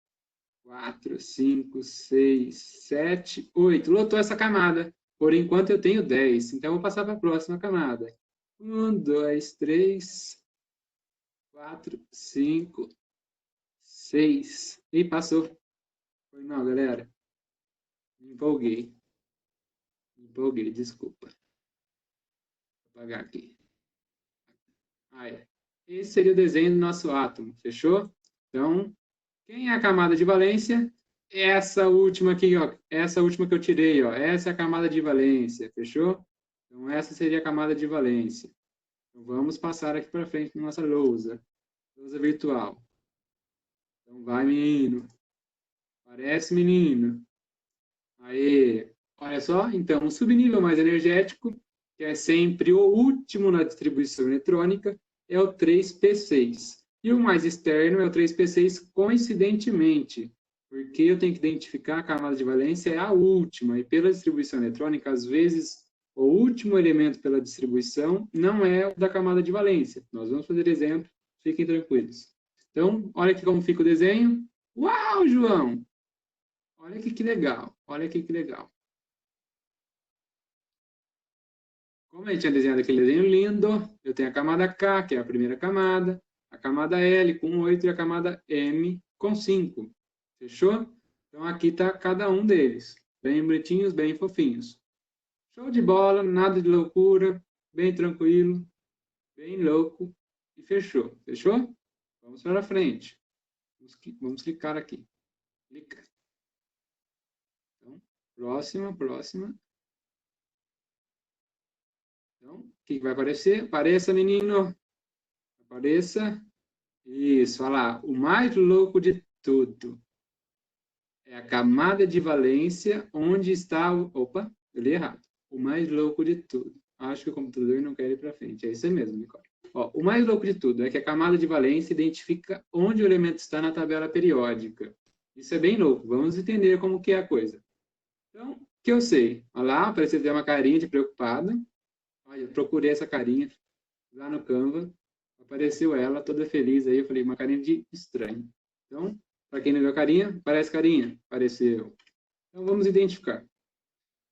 4, 5, 6, 7, 8. Lotou essa camada. Por enquanto eu tenho 10. Então, eu vou passar para a próxima camada. 1, 2, 3, 4, 5, 6. E passou. Foi mal, galera. Me empolguei, desculpa. Vou apagar aqui. Aí. Esse seria o desenho do nosso átomo. Fechou? Então, quem é a camada de valência? Essa última aqui, ó. Essa última que eu tirei, ó. Essa é a camada de valência. Fechou? Então, essa seria a camada de valência. Então, vamos passar aqui para frente na nossa lousa. Lousa virtual. Então, vai, menino. Parece, menino. Aí, olha só. Então, o subnível mais energético, que é sempre o último na distribuição eletrônica, é o 3p6. E o mais externo é o 3p6 coincidentemente, porque eu tenho que identificar a camada de valência é a última, e pela distribuição eletrônica, às vezes, o último elemento pela distribuição não é o da camada de valência. Nós vamos fazer exemplo, fiquem tranquilos. Então, olha aqui como fica o desenho. Uau, João! Olha aqui que legal, olha aqui que legal. Como a gente tinha desenhado aquele desenho lindo, eu tenho a camada K, que é a primeira camada, a camada L com 8 e a camada M com 5. Fechou? Então, aqui está cada um deles. Bem bonitinhos, bem fofinhos. Show de bola, nada de loucura, bem tranquilo, bem louco. E fechou. Fechou? Vamos para frente. Vamos clicar aqui. Clica. Então, próxima. Então, o que vai aparecer? Apareça, menino. Apareça. Isso, olha lá. O mais louco de tudo é a camada de valência onde está o... Opa, eu li errado. O mais louco de tudo. Acho que o computador não quer ir para frente. É isso mesmo, Nicole. Ó, o mais louco de tudo é que a camada de valência identifica onde o elemento está na tabela periódica. Isso é bem louco. Vamos entender como que é a coisa. Então, o que eu sei? Olha lá, apareceu uma carinha de preocupada. Olha, eu procurei essa carinha lá no Canva. Apareceu ela, toda feliz aí. Eu falei, uma carinha de estranho. Então, para quem não viu a carinha, parece carinha? Apareceu. Então, vamos identificar.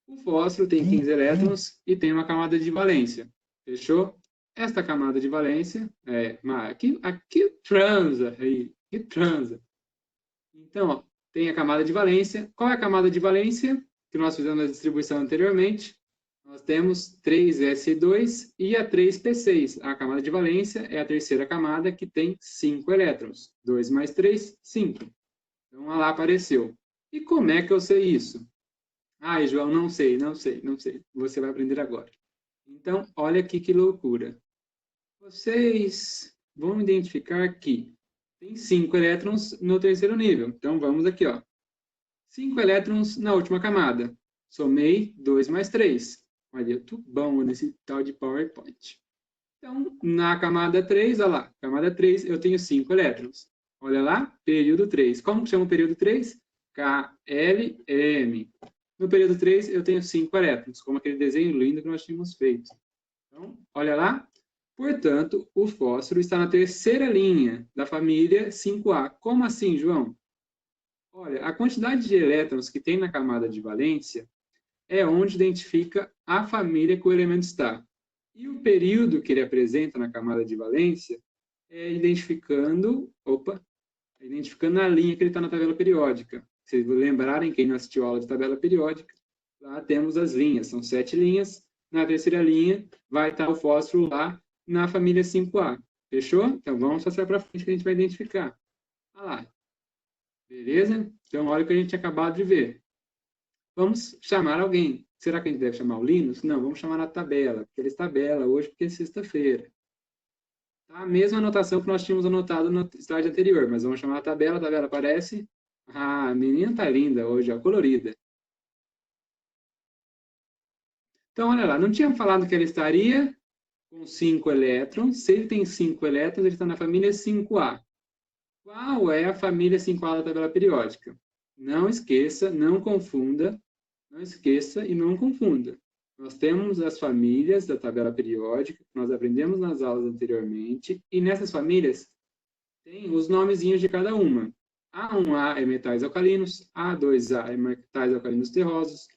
O fósforo tem 15 elétrons e tem uma camada de valência. Fechou? Esta camada de valência aqui transa. Aí, aqui transa. Então, ó, tem a camada de valência. Qual é a camada de valência? que nós fizemos a distribuição anteriormente, nós temos 3s2 e a 3p6. A camada de valência é a terceira camada que tem 5 elétrons. 2 mais 3, 5. Então, lá apareceu. E como é que eu sei isso? Ai, João, não sei. Você vai aprender agora. Então, olha aqui que loucura. Vocês vão identificar que tem 5 elétrons no terceiro nível. Então, vamos aqui, ó. 5 elétrons na última camada. Somei 2 mais 3. Olha, eu tô bom nesse tal de PowerPoint. Então, na camada 3, olha lá. Camada 3, eu tenho 5 elétrons. Olha lá, período 3. Como que chama o período 3? KLM. No período 3, eu tenho 5 elétrons, como aquele desenho lindo que nós tínhamos feito. Então, olha lá. Portanto, o fósforo está na terceira linha da família 5A. Como assim, João? Olha, a quantidade de elétrons que tem na camada de valência é onde identifica a família que o elemento está. E o período que ele apresenta na camada de valência é identificando a linha que ele está na tabela periódica. Se vocês lembrarem, quem não assistiu a aula de tabela periódica, lá temos as linhas, são 7 linhas. Na terceira linha vai estar o fósforo lá na família 5A. Fechou? Então vamos passar para frente que a gente vai identificar. Olha lá. Beleza? Então olha o que a gente tinha acabado de ver. Vamos chamar alguém. Será que a gente deve chamar o Linus? Não, vamos chamar na tabela, porque ele está tabela hoje, porque é sexta-feira. Tá? A mesma anotação que nós tínhamos anotado no slide anterior, mas vamos chamar a tabela aparece. Ah, a menina está linda hoje, ó, colorida. Então, olha lá, não tinha falado que ele estaria com 5 elétrons. Se ele tem 5 elétrons, ele está na família 5A. Qual é a família 5A da tabela periódica? Não esqueça, não confunda. Não esqueça e não confunda. Nós temos as famílias da tabela periódica, que nós aprendemos nas aulas anteriormente, e nessas famílias tem os nomezinhos de cada uma. A1A é metais alcalinos, A2A é metais alcalinos terrosos,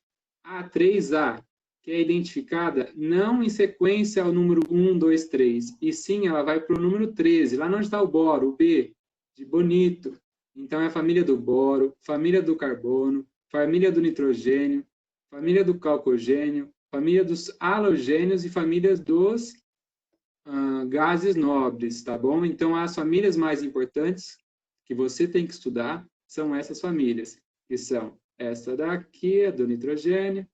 A3A, que é identificada não em sequência ao número 1, 2, 3, e sim ela vai para o número 13, lá onde está o boro, o B, de bonito. Então é a família do boro, família do carbono, família do nitrogênio, família do calcogênio, família dos halogênios e famílias dos gases nobres, tá bom? Então, as famílias mais importantes que você tem que estudar são essas famílias, que são essa daqui, a do nitrogênio,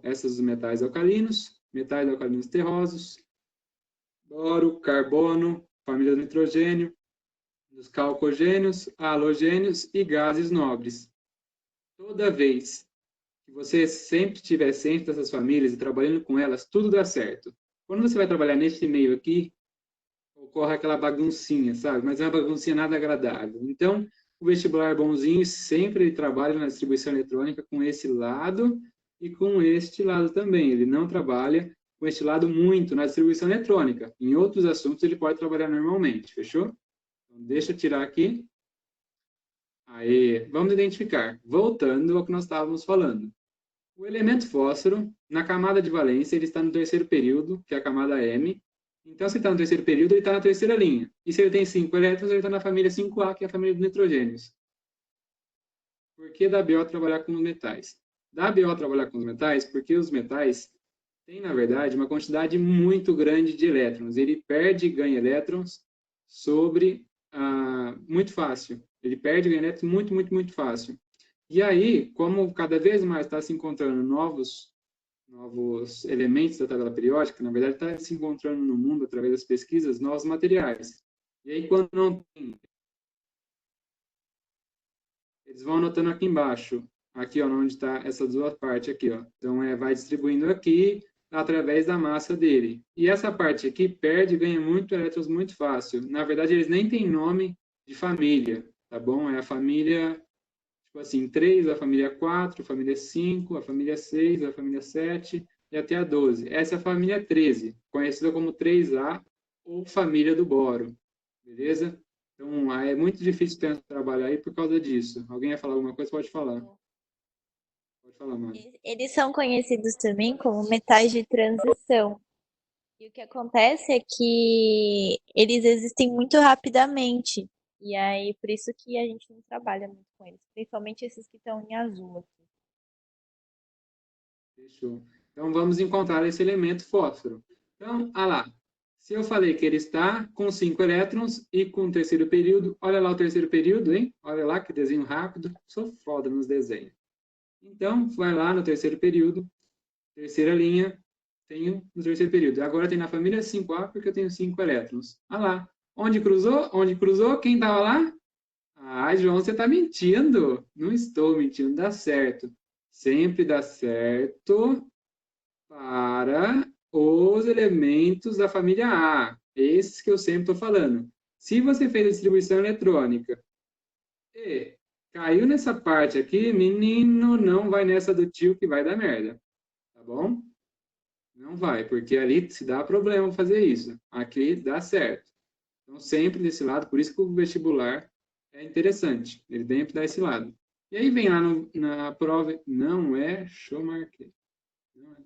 essas dos metais alcalinos terrosos, boro, carbono, família do nitrogênio, dos calcogênios, halogênios e gases nobres. Toda vez que você sempre estiver ciente dessas famílias e trabalhando com elas, tudo dá certo. Quando você vai trabalhar nesse meio aqui, ocorre aquela baguncinha, sabe? Mas é uma baguncinha nada agradável. Então, o vestibular bonzinho sempre ele trabalha na distribuição eletrônica com esse lado e com este lado também. Ele não trabalha com este lado muito na distribuição eletrônica. Em outros assuntos, ele pode trabalhar normalmente, fechou? Então, deixa eu tirar aqui. Aí, vamos identificar. Voltando ao que nós estávamos falando. O elemento fósforo, na camada de valência, ele está no terceiro período, que é a camada M. Então, se ele está no terceiro período, ele está na terceira linha. E se ele tem 5 elétrons, ele está na família 5A, que é a família dos nitrogênios. Por que dá BO trabalhar com os metais? Dá BO trabalhar com os metais porque os metais têm, na verdade, uma quantidade muito grande de elétrons. Ele perde e ganha elétrons muito fácil. Ele perde e ganha elétrons muito fácil. E aí, como cada vez mais está se encontrando novos elementos da tabela periódica, na verdade está se encontrando no mundo, através das pesquisas, novos materiais. E aí, quando não tem, eles vão anotando aqui embaixo, aqui ó, onde está essas duas partes aqui. Ó. Então, vai distribuindo aqui, através da massa dele. E essa parte aqui perde e ganha muito elétrons muito fácil. Na verdade, eles nem têm nome de família, tá bom? É a família, tipo assim, 3, a família 4, a família 5, a família 6, a família 7 e até a 12. Essa é a família 13, conhecida como 3A ou família do boro, beleza? Então, é muito difícil trabalhar aí por causa disso. Alguém ia falar alguma coisa? Pode falar. Pode falar, mano. Eles são conhecidos também como metais de transição. E o que acontece é que eles existem muito rapidamente. E aí, por isso que a gente não trabalha muito com eles. Principalmente esses que estão em azul aqui. Fechou. Então, vamos encontrar esse elemento fósforo. Então, olha lá. Se eu falei que ele está com 5 elétrons e com o terceiro período, olha lá o terceiro período, hein? Olha lá que desenho rápido. Sou foda nos desenhos. Então, vai lá no terceiro período, terceira linha, tenho no terceiro período. Agora tem na família 5A porque eu tenho 5 elétrons. Olha lá. Onde cruzou? Onde cruzou? Quem estava lá? Ah, João, você está mentindo. Não estou mentindo, dá certo. Sempre dá certo para os elementos da família A. Esses que eu sempre estou falando. Se você fez a distribuição eletrônica e caiu nessa parte aqui, menino, não vai nessa do tio que vai dar merda. Tá bom? Não vai, porque ali se dá problema fazer isso. Aqui dá certo. Então, sempre desse lado, por isso que o vestibular é interessante. Ele sempre dá esse lado. E aí vem lá na prova, não é Schumacher.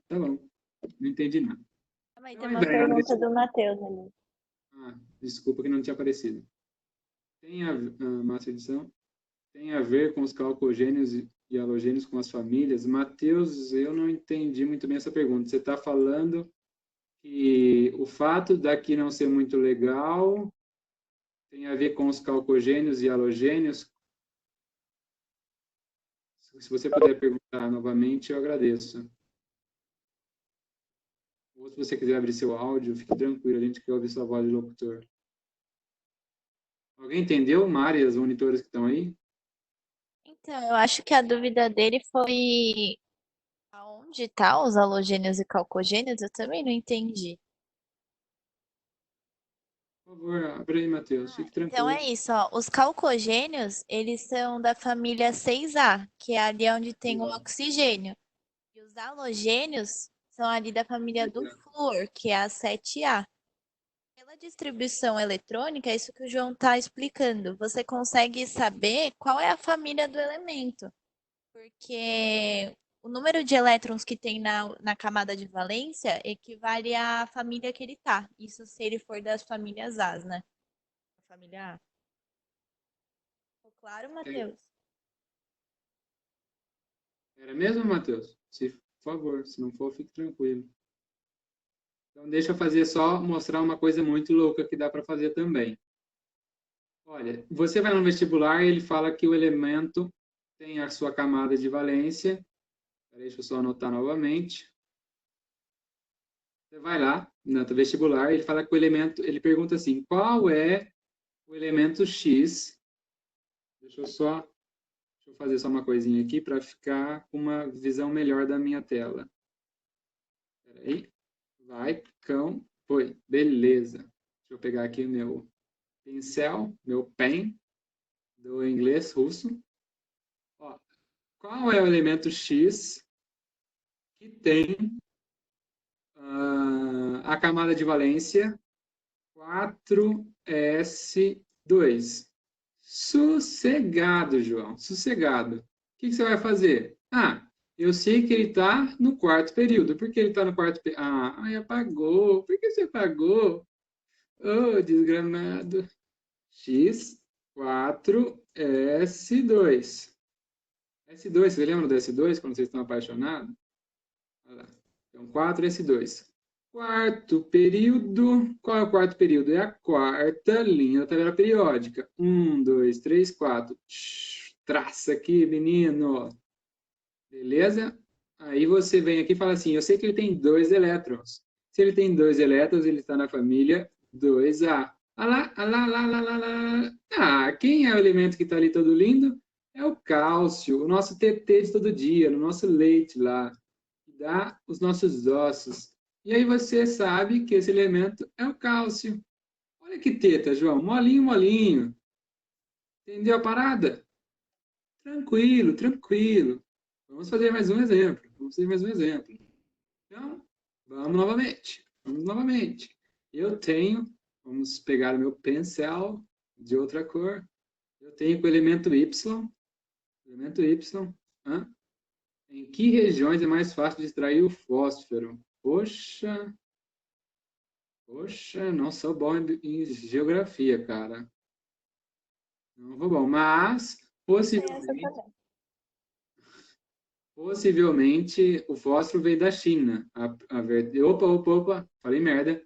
Tá bom, não entendi nada. Mas Então, tem aí uma vem lá no pergunta vestibular. do Matheus ali. Ah, desculpa que não tinha aparecido. Tem a massa edição? Tem a ver com os calcogênios e halogênios com as famílias? Matheus, eu não entendi muito bem essa pergunta. Você está falando que o fato daqui não ser muito legal tem a ver com os calcogênios e halogênios? Se você puder perguntar novamente, eu agradeço. Ou se você quiser abrir seu áudio, fique tranquilo, a gente quer ouvir sua voz de locutor. Alguém entendeu, Mari, e os monitores que estão aí? Então, eu acho que a dúvida dele foi aonde tá os halogênios e calcogênios? Eu também não entendi. Por favor, abre aí, Matheus, Ah, fique então tranquilo. é isso, ó. Os calcogênios, eles são da família 6A, que é ali onde tem o oxigênio. E os halogênios são ali da família do flúor, que é a 7A. Pela distribuição eletrônica, é isso que o João está explicando. Você consegue saber qual é a família do elemento, porque o número de elétrons que tem na camada de valência equivale à família que ele tá. Isso se ele for das famílias As, né? Família A. Ficou claro, Matheus? Era mesmo, Matheus? Se, por favor, se não for, fique tranquilo. Então, deixa eu fazer só, mostrar uma coisa muito louca que dá para fazer também. Olha, você vai no vestibular e ele fala que o elemento tem a sua camada de valência. Deixa eu só anotar novamente. Você vai lá, no vestibular, ele fala que o elemento, ele pergunta assim, qual é o elemento X? Deixa eu fazer só uma coisinha aqui para ficar com uma visão melhor da minha tela. Espera aí. Vai, cão, foi. Beleza. Deixa eu pegar aqui o meu pincel, meu pen, do inglês russo. Ó, qual é o elemento X que tem a camada de valência 4s2? Sossegado, João, sossegado. O que você vai fazer? Ah, eu sei que ele está no quarto período. Por que ele está no quarto período? Ah, ai, apagou. Por que você apagou? Oh, desgramado. X4S2. S2, você lembra do S2 quando vocês estão apaixonados? Olha lá. Então, 4S2. Quarto período. Qual é o quarto período? É a quarta linha da tabela periódica. 1, 2, 3, 4. Traça aqui, menino. Beleza? Aí você vem aqui e fala assim, eu sei que ele tem 2 elétrons. Se ele tem 2 elétrons, ele está na família 2A. Ah lá, ah lá, lá, lá, lá, lá. Ah, quem é o elemento que está ali todo lindo? É o cálcio, o nosso TT de todo dia, no nosso leite lá, que dá os nossos ossos. E aí você sabe que esse elemento é o cálcio. Olha que teta, João, molinho, molinho. Entendeu a parada? Tranquilo, tranquilo. Vamos fazer mais um exemplo. Vamos fazer mais um exemplo. Então, vamos novamente. Vamos novamente. Eu tenho, vamos pegar o meu pincel de outra cor. Eu tenho com o elemento Y. Elemento Y. Em que regiões é mais fácil de extrair o fósforo? Poxa, poxa, não sou bom em geografia, cara. Não vou bom, mas Tem essa possivelmente, também. Possivelmente o fósforo veio da China. Opa, falei merda.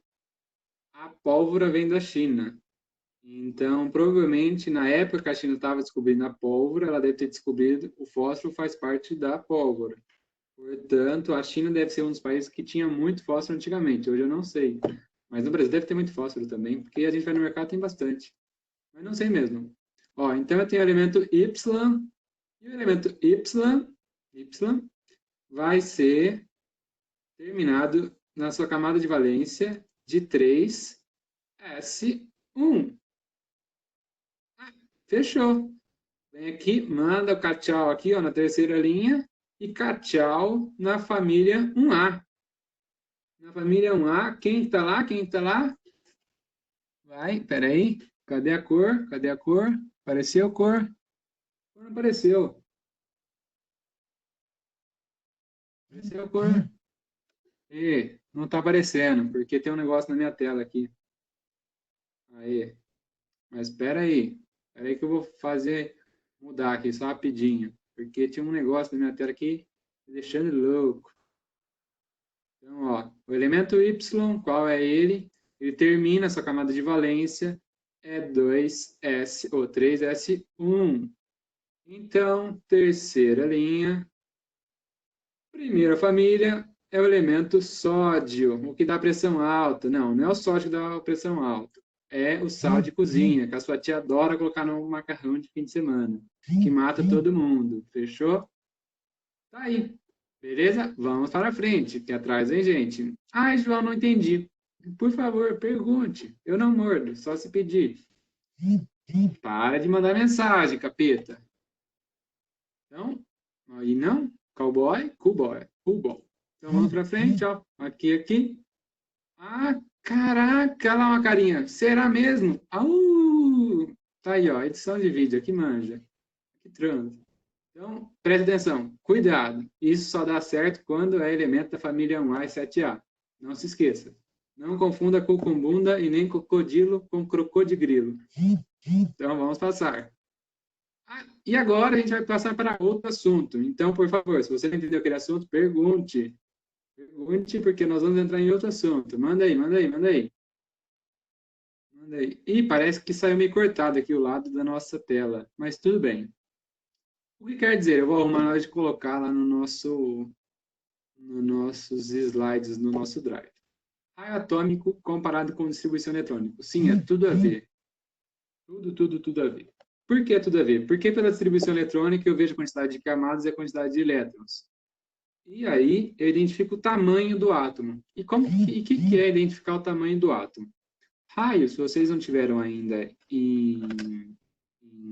A pólvora vem da China. Então, provavelmente, na época que a China estava descobrindo a pólvora, ela deve ter descobrido o fósforo faz parte da pólvora. Portanto, a China deve ser um dos países que tinha muito fósforo antigamente. Hoje eu não sei. Mas no Brasil deve ter muito fósforo também, porque a gente vai no mercado e tem bastante. Mas não sei mesmo. Ó, então eu tenho o elemento Y, e o elemento Y vai ser terminado na sua camada de valência de 3s1. Fechou. Vem aqui, manda o tchau aqui, ó, na terceira linha, e tchau na família 1A. Na família 1A, quem está lá? Quem está lá? Vai, peraí. Cadê a cor? Cadê a cor? Apareceu a cor? Não apareceu. Apareceu a cor. E não está aparecendo, porque tem um negócio na minha tela aqui. Aí. Mas espera aí. Espera aí que eu vou fazer, mudar aqui só rapidinho. Porque tinha um negócio na minha tela aqui me deixando louco. Então, ó, o elemento Y, qual é ele? Ele termina a sua camada de valência, é 2s, ou 3s1. Então, terceira linha, primeira família é o elemento sódio, o que dá pressão alta. Não, não é o sódio que dá pressão alta. É o sal de cozinha, que a sua tia adora colocar no macarrão de fim de semana, que mata todo mundo. Fechou? Tá aí. Beleza? Vamos para frente, que atrás vem gente. Ai, João, não entendi. Por favor, pergunte. Eu não mordo, só se pedir. Para de mandar mensagem, capeta. Então, aí não. Cowboy, coolboy. Então vamos para frente, ó. Aqui. Ah, caraca, olha lá uma carinha. Será mesmo? Tá aí, ó. Edição de vídeo, aqui manja. Que transa. Então, preste atenção, cuidado. Isso só dá certo quando é elemento da família 1A e 7A. Não se esqueça. Não confunda cucumbunda e nem crocodilo com crocodigrilo. Então, vamos passar. E agora a gente vai passar para outro assunto. Então, por favor, se você não entendeu aquele assunto, pergunte. Pergunte, porque nós vamos entrar em outro assunto. Manda aí. Ih, parece que saiu meio cortado aqui o lado da nossa tela, mas tudo bem. O que quer dizer? Eu vou arrumar na hora de colocar lá nos nossos slides, no nosso drive. Raio atômico comparado com distribuição eletrônica. Sim, é tudo a ver. Tudo a ver. Por que é tudo a ver? Porque pela distribuição eletrônica eu vejo a quantidade de camadas e a quantidade de elétrons. E aí eu identifico o tamanho do átomo. E o que é identificar o tamanho do átomo? Raios, se vocês não tiveram ainda em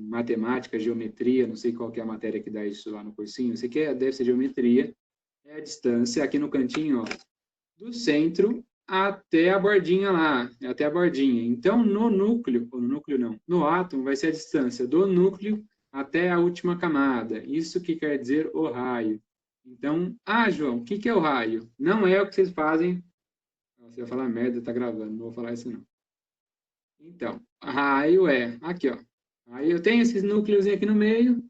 matemática, geometria, não sei qual que é a matéria que dá isso lá no cursinho, você quer, deve ser geometria, é a distância aqui no cantinho, ó, do centro até a bordinha lá, até a bordinha. Então, no átomo vai ser a distância do núcleo até a última camada. Isso que quer dizer o raio. Então, João, o que é o raio? Não é o que vocês fazem. Você vai falar merda, tá gravando, não vou falar isso não. Então, raio é, aqui ó, aí eu tenho esses núcleos aqui no meio,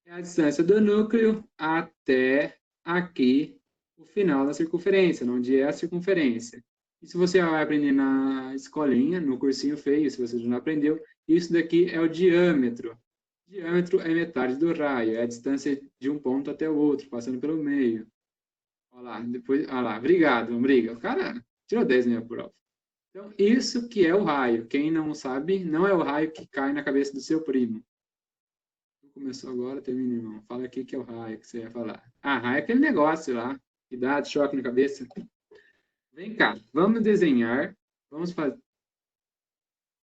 é a distância do núcleo até aqui, o final da circunferência, onde é a circunferência. E se você vai aprender na escolinha, no cursinho feio, se você não aprendeu, isso daqui é o diâmetro. O diâmetro é metade do raio, é a distância de um ponto até o outro, passando pelo meio. Olha lá, depois, olha lá, obrigado, não briga. O cara tirou 10 na minha prova. Então, isso que é o raio. Quem não sabe, não é o raio que cai na cabeça do seu primo. Começou agora, termina, irmão. Fala aqui que é o raio que você ia falar. Raio é aquele negócio lá, que dá choque na cabeça. Vem cá, vamos desenhar. Vamos fazer...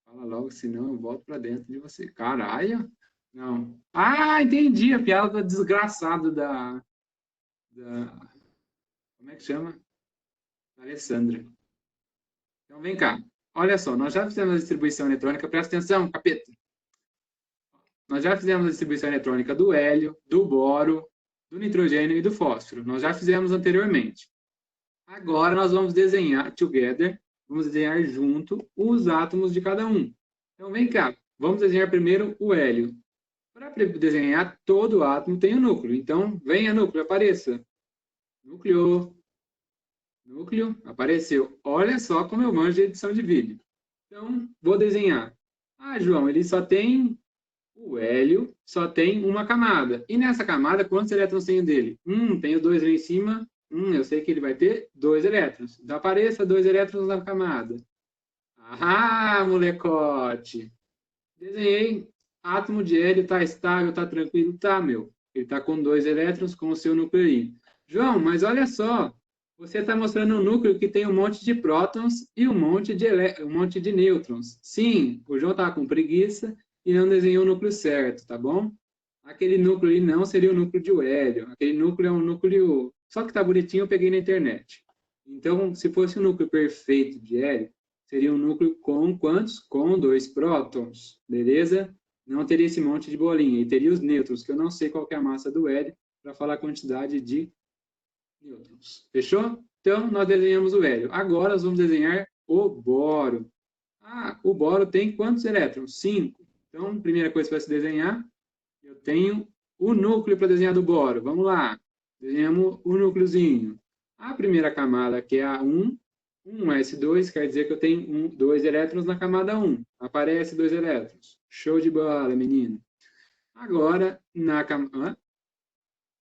Fala logo, senão eu volto para dentro de você. Caralho! Não. Entendi. A piada desgraçada da... Como é que chama? Da Alessandra. Então, vem cá. Olha só, nós já fizemos a distribuição eletrônica. Presta atenção, capeta. Nós já fizemos a distribuição eletrônica do hélio, do boro, do nitrogênio e do fósforo. Nós já fizemos anteriormente. Agora nós vamos desenhar together, vamos desenhar junto os átomos de cada um. Então, vem cá. Vamos desenhar primeiro o hélio. Para desenhar todo átomo tem um núcleo. Então, venha núcleo, apareça. Núcleo. Núcleo, apareceu. Olha só como eu manjo de edição de vídeo. Então, vou desenhar. Ah, João, ele só tem... O hélio só tem uma camada. E nessa camada, quantos elétrons tem dele? Tenho 2 lá em cima. Eu sei que ele vai ter 2 elétrons. Então, apareça 2 elétrons na camada. Ah, molecote! Desenhei. Átomo de hélio está estável, está tranquilo? Tá, meu. Ele está com 2 elétrons com o seu núcleo. João, mas olha só. Você está mostrando um núcleo que tem um monte de prótons e um monte de nêutrons. Sim, o João está com preguiça e não desenhou o núcleo certo, tá bom? Aquele núcleo ali não seria o núcleo de hélio. Aquele núcleo é um núcleo... Só que tá bonitinho, eu peguei na internet. Então, se fosse um núcleo perfeito de hélio, seria um núcleo com quantos? Com 2 prótons, beleza? Não teria esse monte de bolinha. E teria os nêutrons, que eu não sei qual que é a massa do hélio, para falar a quantidade de nêutrons. Fechou? Então, nós desenhamos o hélio. Agora, nós vamos desenhar o boro. Ah, o boro tem quantos elétrons? 5. Então, primeira coisa para se desenhar, eu tenho o núcleo para desenhar do boro. Vamos lá. Desenhamos o núcleozinho. A primeira camada, que é a 1, 1s2, quer dizer que eu tenho 2 elétrons na camada 1. Aparece 2 elétrons. Show de bola, menino. Agora, na camada...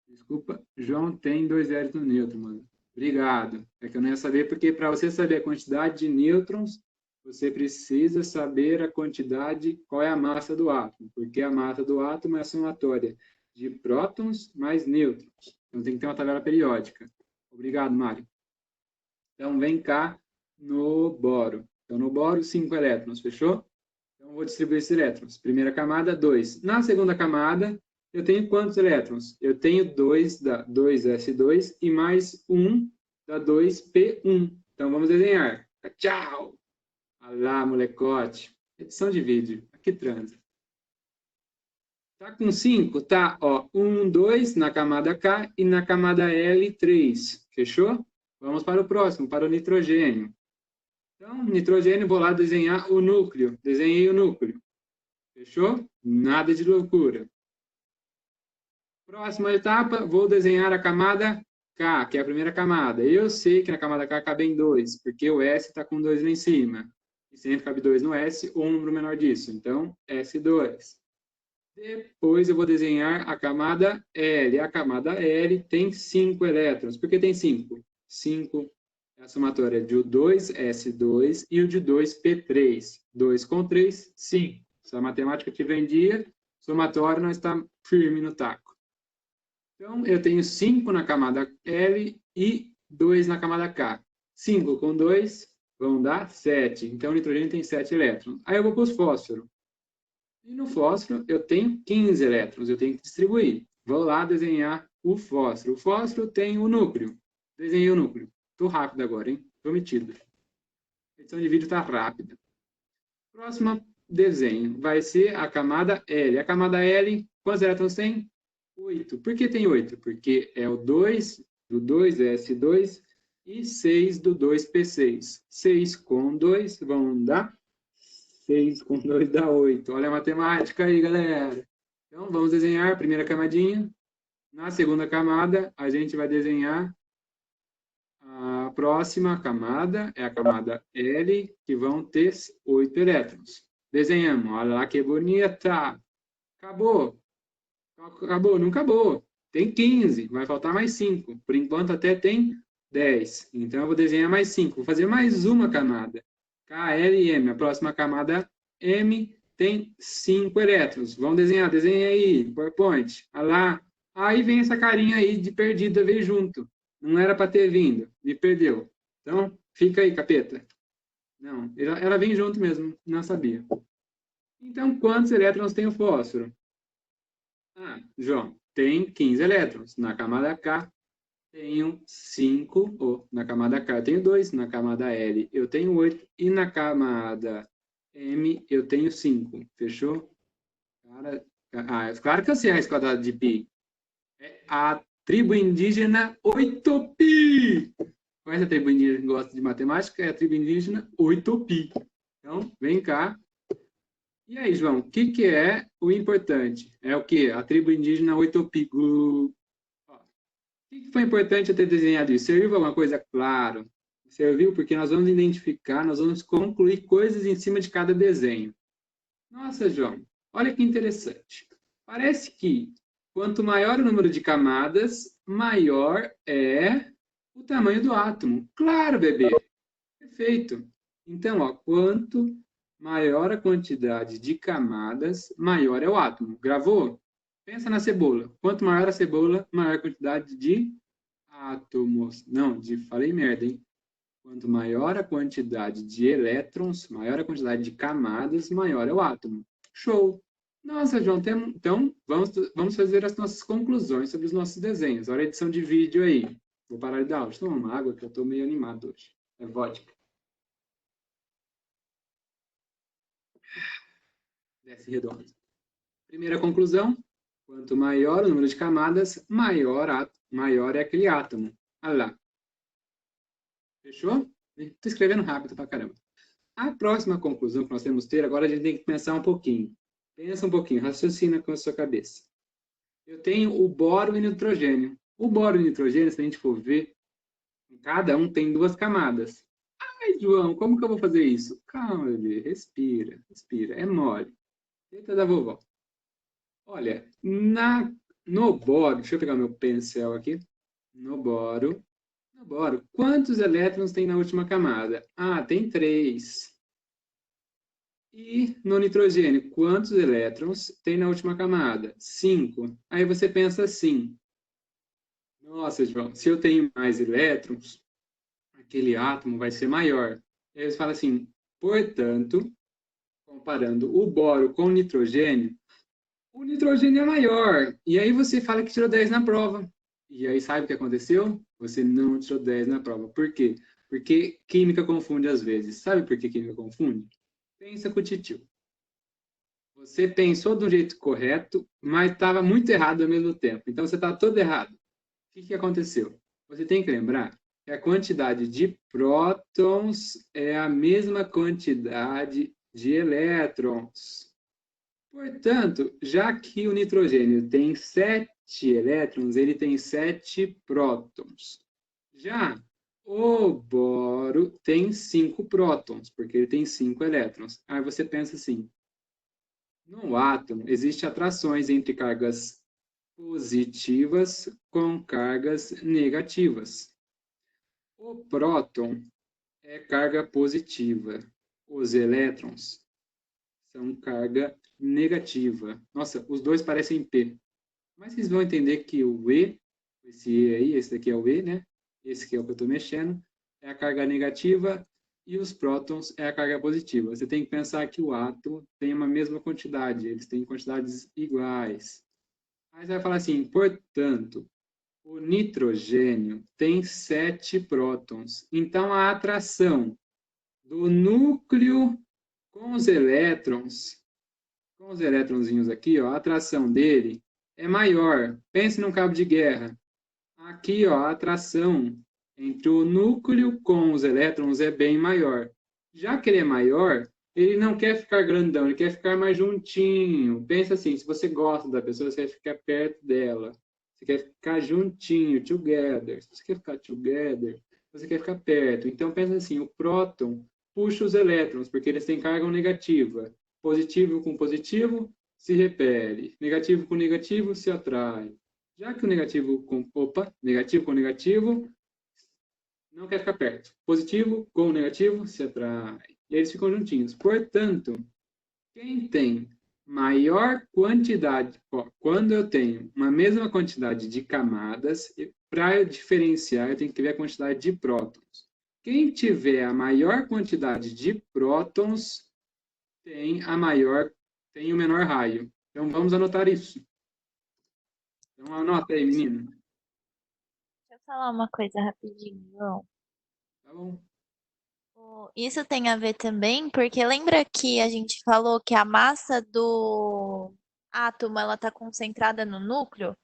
Desculpa, João tem 2 elétrons neutros, mano. Obrigado. É que eu não ia saber, porque para você saber a quantidade de nêutrons, você precisa saber a quantidade, qual é a massa do átomo, porque a massa do átomo é a somatória de prótons mais nêutrons. Então, tem que ter uma tabela periódica. Obrigado, Mário. Então, vem cá no boro. Então, no boro, 5 elétrons, fechou? Então, vou distribuir esses elétrons. Primeira camada, 2. Na segunda camada, eu tenho quantos elétrons? Eu tenho 2 da 2s2 e mais 1 da 2p1. Então, vamos desenhar. Tchau! Olá, molecote. Edição de vídeo. Aqui transa. Tá com 5? Tá, ó. 1, 2 na camada K e na camada L, 3. Fechou? Vamos para o próximo, para o nitrogênio. Então, nitrogênio, vou lá desenhar o núcleo. Desenhei o núcleo. Fechou? Nada de loucura. Próxima etapa, vou desenhar a camada K, que é a primeira camada. Eu sei que na camada K cabem 2, porque o S está com 2 lá em cima. E sempre cabe 2 no S, ou um número menor disso. Então, S2. Depois eu vou desenhar a camada L. A camada L tem 5 elétrons. Por que tem 5? 5 é a somatória de o 2S2 e o de 2P3. 2 com 3, 5. Se a matemática tiver em dia, somatório não está firme no taco. Então, eu tenho 5 na camada L e 2 na camada K. 5 com 2 vão dar 7. Então, o nitrogênio tem 7 elétrons. Aí eu vou para os fósforos. E no fósforo, eu tenho 15 elétrons. Eu tenho que distribuir. Vou lá desenhar o fósforo. O fósforo tem o núcleo. Desenhei o núcleo. Estou rápido agora, hein? Estou metido. A edição de vídeo está rápida. Próximo desenho vai ser a camada L. A camada L, quantos elétrons tem? 8. Por que tem 8? Porque é o 2 do 2S2 e 6 do 2P6. 6 com 2 vão dar 6 com 2 dá 8. Olha a matemática aí, galera. Então, vamos desenhar a primeira camadinha. Na segunda camada, a gente vai desenhar a próxima camada, é a camada L, que vão ter 8 elétrons. Desenhamos. Olha lá que bonita. Acabou. Acabou? Não acabou. Tem 15. Vai faltar mais 5. Por enquanto, até tem 10. Então, eu vou desenhar mais 5. Vou fazer mais uma camada. K, L e M. A próxima camada M tem 5 elétrons. Vamos desenhar. Desenha aí. PowerPoint. Olha lá. Aí vem essa carinha aí de perdida, veio junto. Não era para ter vindo. Me perdeu. Então, fica aí, capeta. Não, ela vem junto mesmo. Não sabia. Então, quantos elétrons tem o fósforo? Ah, João, tem 15 elétrons. Na camada K, tenho 5. Ou na camada K, eu tenho 2. Na camada L, eu tenho 8. E na camada M, eu tenho 5. Fechou? Claro que eu sei a raiz quadrada de π. É a tribo indígena 8π. Conhece a tribo indígena que gosta de matemática? É a tribo indígena 8π. Então, vem cá. E aí, João, o que, que é o importante? É o quê? A tribo indígena Oitopigu. Ó, o que, que foi importante eu ter desenhado isso? Serviu para alguma coisa? Claro. Serviu porque nós vamos identificar, nós vamos concluir coisas em cima de cada desenho. Nossa, João, olha que interessante. Parece que quanto maior o número de camadas, maior é o tamanho do átomo. Claro, bebê. Perfeito. Então, ó, quanto maior a quantidade de camadas, maior é o átomo. Gravou? Pensa na cebola. Quanto maior a cebola, maior a quantidade de átomos. Não, falei merda, hein? Quanto maior a quantidade de elétrons, maior a quantidade de camadas, maior é o átomo. Show! Nossa, João, então vamos fazer as nossas conclusões sobre os nossos desenhos. Olha a edição de vídeo aí. Vou parar de dar aula. Deixa eu tomar uma água que eu estou meio animado hoje. É vodka. Desce redondo. Primeira conclusão: quanto maior o número de camadas, maior é aquele átomo. Olha lá. Fechou? Estou escrevendo rápido pra caramba. A próxima conclusão que nós temos que ter, agora a gente tem que pensar um pouquinho. Pensa um pouquinho, raciocina com a sua cabeça. Eu tenho o boro e o nitrogênio. O boro e o nitrogênio, se a gente for ver, cada um tem duas camadas. Ai, João, como que eu vou fazer isso? Calma, bebê, respira, respira. É mole. Tenta da vovó. Olha, no boro, deixa eu pegar meu pincel aqui. No boro, quantos elétrons tem na última camada? Ah, tem 3. E no nitrogênio, quantos elétrons tem na última camada? 5. Aí você pensa assim: nossa, João, se eu tenho mais elétrons, aquele átomo vai ser maior. E aí você fala assim: portanto, comparando o boro com o nitrogênio é maior. E aí você fala que tirou 10 na prova. E aí sabe o que aconteceu? Você não tirou 10 na prova. Por quê? Porque química confunde às vezes. Sabe por que química confunde? Pensa com o titio. Você pensou do jeito correto, mas estava muito errado ao mesmo tempo. Então você está todo errado. O que, que aconteceu? Você tem que lembrar que a quantidade de prótons é a mesma quantidade de elétrons. Portanto, já que o nitrogênio tem 7 elétrons, ele tem 7 prótons. Já o boro tem 5 prótons, porque ele tem 5 elétrons. Aí você pensa assim: no átomo existem atrações entre cargas positivas com cargas negativas. O próton é carga positiva. Os elétrons são carga negativa. Nossa, os dois parecem P. Mas vocês vão entender que o E, esse E aí, esse daqui é o E, né? Esse que é o que eu estou mexendo, é a carga negativa e os prótons é a carga positiva. Você tem que pensar que o átomo tem uma mesma quantidade, eles têm quantidades iguais. Aí você vai falar assim, portanto, o nitrogênio tem 7 prótons. Então, a atração do núcleo com os elétronzinhos aqui, ó, a atração dele é maior. Pense num cabo de guerra. Aqui, ó, a atração entre o núcleo com os elétrons é bem maior. Já que ele é maior, ele não quer ficar grandão, ele quer ficar mais juntinho. Pensa assim, se você gosta da pessoa, você quer ficar perto dela. Você quer ficar juntinho, together. Se você quer ficar together, você quer ficar perto. Então, pensa assim, o próton puxa os elétrons, porque eles têm carga negativa. Positivo com positivo se repele. Negativo com negativo se atrai. Já que o negativo com negativo não quer ficar perto. Positivo com negativo se atrai. E eles ficam juntinhos. Portanto, quem tem maior quantidade, ó, quando eu tenho uma mesma quantidade de camadas, para eu diferenciar, eu tenho que ver a quantidade de prótons. Quem tiver a maior quantidade de prótons tem o menor raio. Então vamos anotar isso. Então anota aí, menino. Deixa eu falar uma coisa rapidinho, João. Tá bom? Isso tem a ver também, porque lembra que a gente falou que a massa do átomo ela está concentrada no núcleo?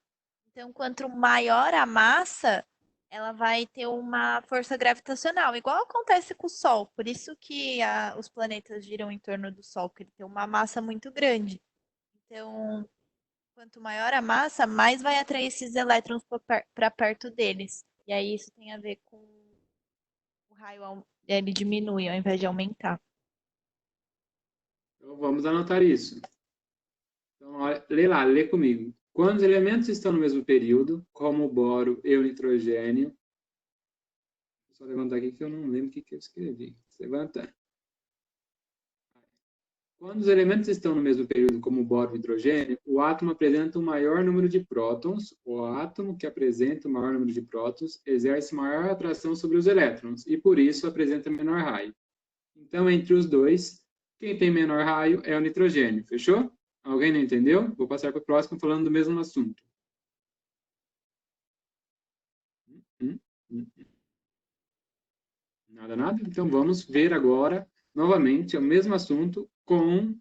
Então, quanto maior a massa, ela vai ter uma força gravitacional, igual acontece com o Sol. Por isso que os planetas giram em torno do Sol, porque ele tem uma massa muito grande. Então, quanto maior a massa, mais vai atrair esses elétrons para perto deles. E aí isso tem a ver com o raio, ele diminui ao invés de aumentar. Então, vamos anotar isso. Então, olha, lê lá, lê comigo. Quando os elementos estão no mesmo período, como o boro e o nitrogênio, vou só levantar aqui que eu não lembro o que eu escrevi. Levanta. Quando os elementos estão no mesmo período, como o boro e o hidrogênio, o átomo apresenta um maior número de prótons. O átomo que apresenta o maior número de prótons exerce maior atração sobre os elétrons e, por isso, apresenta menor raio. Então, entre os dois, quem tem menor raio é o nitrogênio. Fechou? Alguém não entendeu? Vou passar para o próximo falando do mesmo assunto. Nada, nada? Então, vamos ver agora, novamente, o mesmo assunto com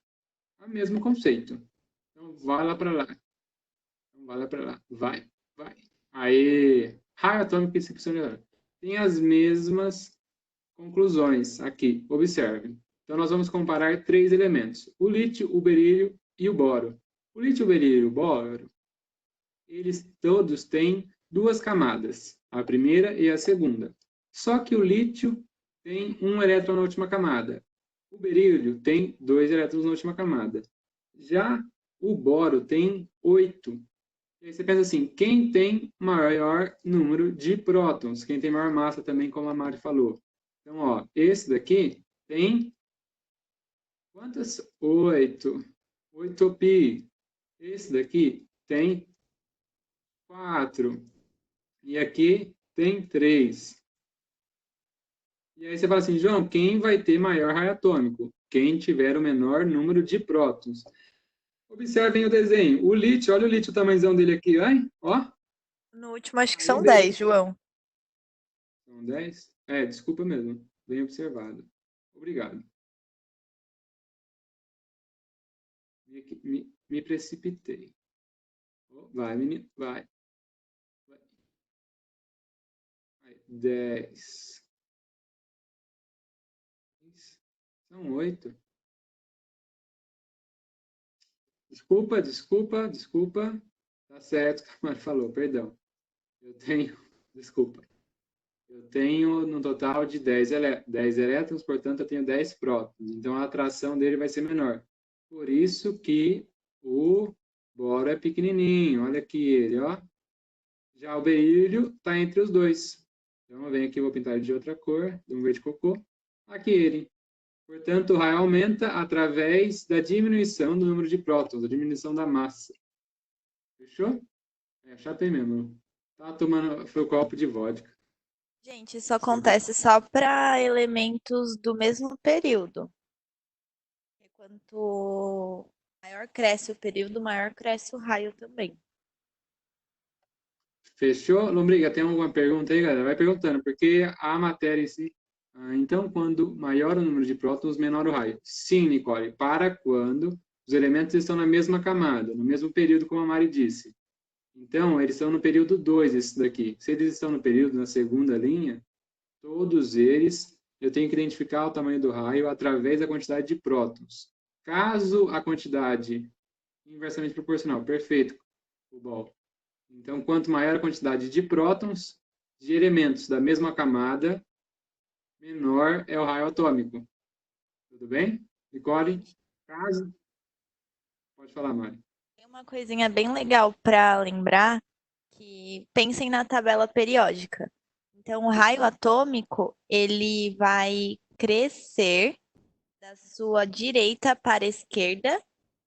o mesmo conceito. Então, vai lá para lá. Vai lá para lá. Vai, vai. Aí, raio atômico e seccionador. Tem as mesmas conclusões aqui. Observe. Então, nós vamos comparar três elementos: o lítio, o berílio e o boro. O lítio, o berílio e o boro, eles todos têm duas camadas, a primeira e a segunda. Só que o lítio tem um elétron na última camada. O berílio tem 2 elétrons na última camada. Já o boro tem 8. E aí você pensa assim, quem tem maior número de prótons? Quem tem maior massa também, como a Mari falou. Então, ó, esse daqui tem quantas? 8. 8 pi. Esse daqui tem 4. E aqui tem 3. E aí você fala assim, João, quem vai ter maior raio atômico? Quem tiver o menor número de prótons. Observem o desenho. O lítio, olha o lítio, o tamanhozão dele aqui, hein? Ó. No último, acho que Aí o são berílio. 10, João. São 10? É, desculpa mesmo. Bem observado. Obrigado. Me precipitei. Vai, menino. Vai. 10. São 8. Desculpa, desculpa, desculpa. Tá certo, como a Mari falou, perdão. Eu tenho, desculpa. Eu tenho no total de 10 elétrons, portanto eu tenho 10 prótons. Então a atração dele vai ser menor. Por isso que o boro é pequenininho. Olha aqui ele, ó. Já o berílio está entre os dois. Então eu venho aqui, vou pintar de outra cor, de um verde cocô. Aqui ele. Portanto, o raio aumenta através da diminuição do número de prótons, da diminuição da massa. Fechou? É, chatei mesmo. Tá tomando, foi o copo de vodka. Gente, isso acontece só para elementos do mesmo período. E quanto maior cresce o período, maior cresce o raio também. Fechou? Lombriga, tem alguma pergunta aí, galera? Vai perguntando, porque a matéria em si... então, quando maior o número de prótons, menor o raio. Sim, Nicole, para quando os elementos estão na mesma camada, no mesmo período, como a Mari disse. Então, eles estão no período 2, esses daqui. Se eles estão no período, na segunda linha, todos eles, eu tenho que identificar o tamanho do raio através da quantidade de prótons. Caso a quantidade inversamente proporcional, perfeito, o bol. Então, quanto maior a quantidade de prótons de elementos da mesma camada, menor é o raio atômico. Tudo bem? Nicole, caso... Pode falar, Mari. Tem uma coisinha bem legal para lembrar, que pensem na tabela periódica. Então, o raio atômico, ele vai crescer da sua direita para a esquerda,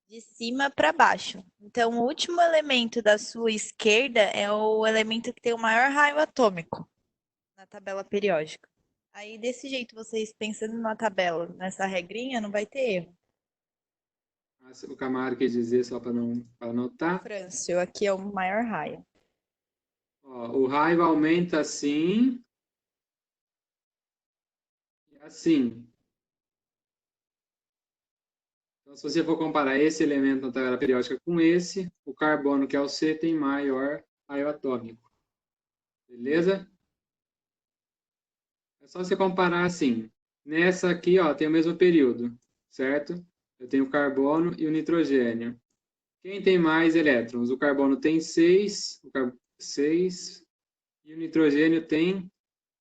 de cima para baixo. Então, o último elemento da sua esquerda é o elemento que tem o maior raio atômico na tabela periódica. Aí, desse jeito, vocês pensando na tabela, nessa regrinha, não vai ter erro. O Camaro quer dizer, só para não anotar. Frâncio, aqui é o maior raio. Ó, o raio aumenta assim e assim. Então, se você for comparar esse elemento na tabela periódica com esse, o carbono, que é o C, tem maior raio atômico. Beleza? só você comparar assim. Nessa aqui, ó, tem o mesmo período, certo? Eu tenho o carbono e o nitrogênio. Quem tem mais elétrons? O carbono tem 6, 6 e o nitrogênio tem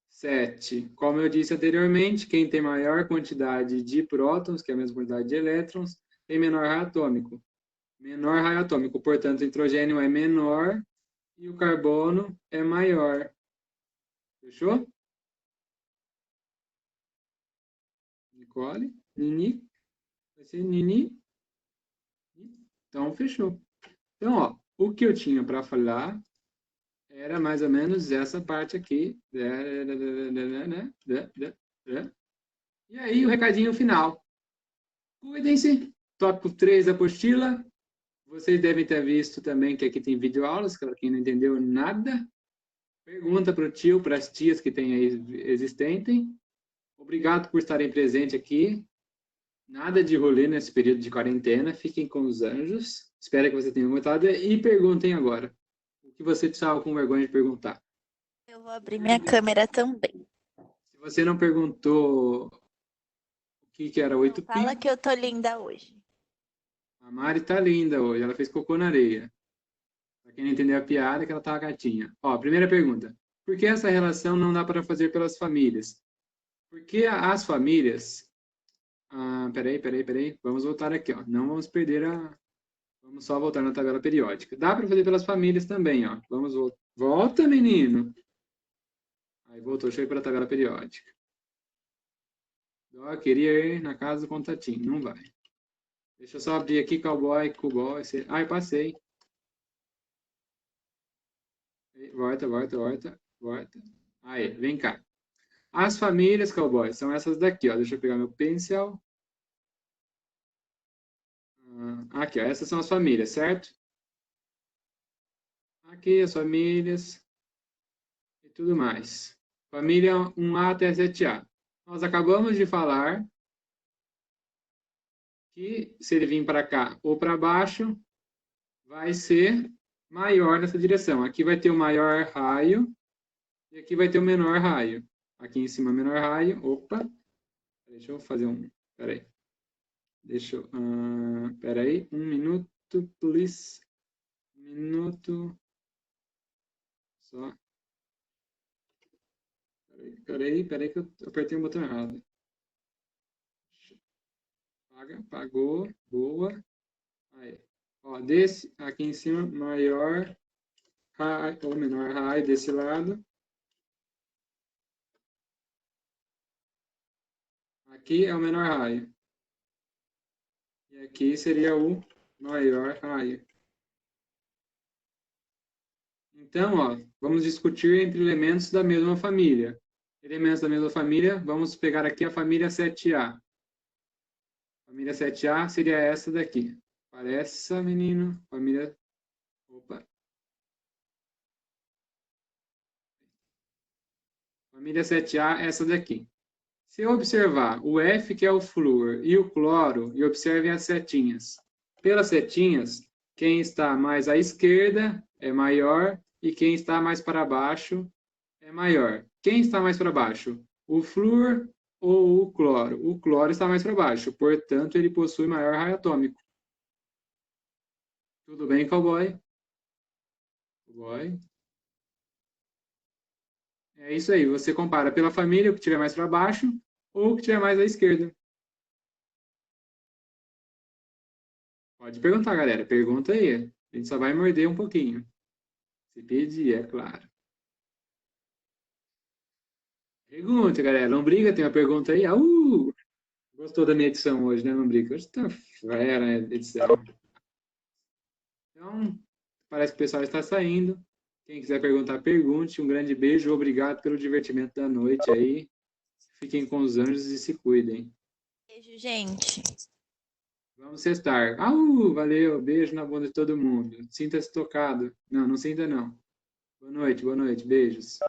7. Como eu disse anteriormente, quem tem maior quantidade de prótons, que é a mesma quantidade de elétrons, tem menor raio atômico. Menor raio atômico, portanto, o nitrogênio é menor e o carbono é maior. Fechou? Nicole? Nini? Vai ser Nini? Então, fechou. Então, ó, o que eu tinha para falar era mais ou menos essa parte aqui. E aí, o recadinho final. Cuidem-se. Tópico 3 da apostila. Vocês devem ter visto também que aqui tem videoaulas, para quem não entendeu nada. Pergunta para o tio, para as tias que tem aí existentem. Obrigado por estarem presentes aqui. Nada de rolê nesse período de quarentena. Fiquem com os anjos. Espero que você tenha gostado. E perguntem agora. O que você estava com vergonha de perguntar? Eu vou abrir minha câmera também. Se você não perguntou o que era 8 pi, Fala que eu tô linda hoje. a Mari tá linda hoje. Ela fez cocô na areia. Para quem não entendeu a piada, que ela tava gatinha. Ó, primeira pergunta. Por que essa relação não dá para fazer pelas famílias? Porque as famílias... peraí. Vamos voltar aqui, ó. Não vamos perder a... Vamos só voltar na tabela periódica. Dá para fazer pelas famílias também, ó. Vamos voltar. Volta, menino! Aí voltou, deixa eu ir para a tabela periódica. Ó, queria ir na casa do contatinho. Não vai. Deixa eu só abrir aqui, cowboy. Eu passei. Volta. Aí, vem cá. As famílias, cowboy, são essas daqui, ó. Deixa eu pegar meu pincel. Aqui, ó. Essas são as famílias, certo? Aqui, as famílias e tudo mais. Família 1A até 7A. Nós acabamos de falar que se ele vir para cá ou para baixo, vai ser maior nessa direção. Aqui vai ter o maior raio e aqui vai ter o menor raio. Aqui em cima, menor raio. Opa! Deixa eu fazer um... Peraí. Peraí. Um minuto, please. Um minuto. Só. Peraí que eu apertei o botão errado. Apagou. Boa. Aí. Ó, desse aqui em cima, maior raio ou menor raio desse lado. Aqui é o menor raio. E aqui seria o maior raio. Então, ó, vamos discutir entre elementos da mesma família. Elementos da mesma família, vamos pegar aqui a família 7A. Família 7A seria essa daqui. Parece, menino? Família... Opa. Família 7A, essa daqui. Se eu observar o F, que é o flúor, e o cloro, e observem as setinhas. Pelas setinhas, quem está mais à esquerda é maior e quem está mais para baixo é maior. Quem está mais para baixo? O flúor ou o cloro? O cloro está mais para baixo, portanto, ele possui maior raio atômico. Tudo bem, cowboy? Cowboy. É isso aí, você compara pela família, o que tiver mais para baixo ou o que tiver mais à esquerda. Pode perguntar, galera. Pergunta aí. A gente só vai morder um pouquinho. Se pedir, é claro. Pergunta, galera. Lombriga, tem uma pergunta aí? Gostou da minha edição hoje, né, Lombriga? Hoje tá fera a edição. Então, parece que o pessoal está saindo. Quem quiser perguntar, pergunte. Um grande beijo. Obrigado pelo divertimento da noite aí. Fiquem com os anjos e se cuidem. Beijo, gente. Vamos sextar. Valeu. Beijo na bunda de todo mundo. Sinta-se tocado. Não sinta não. Boa noite. Beijos.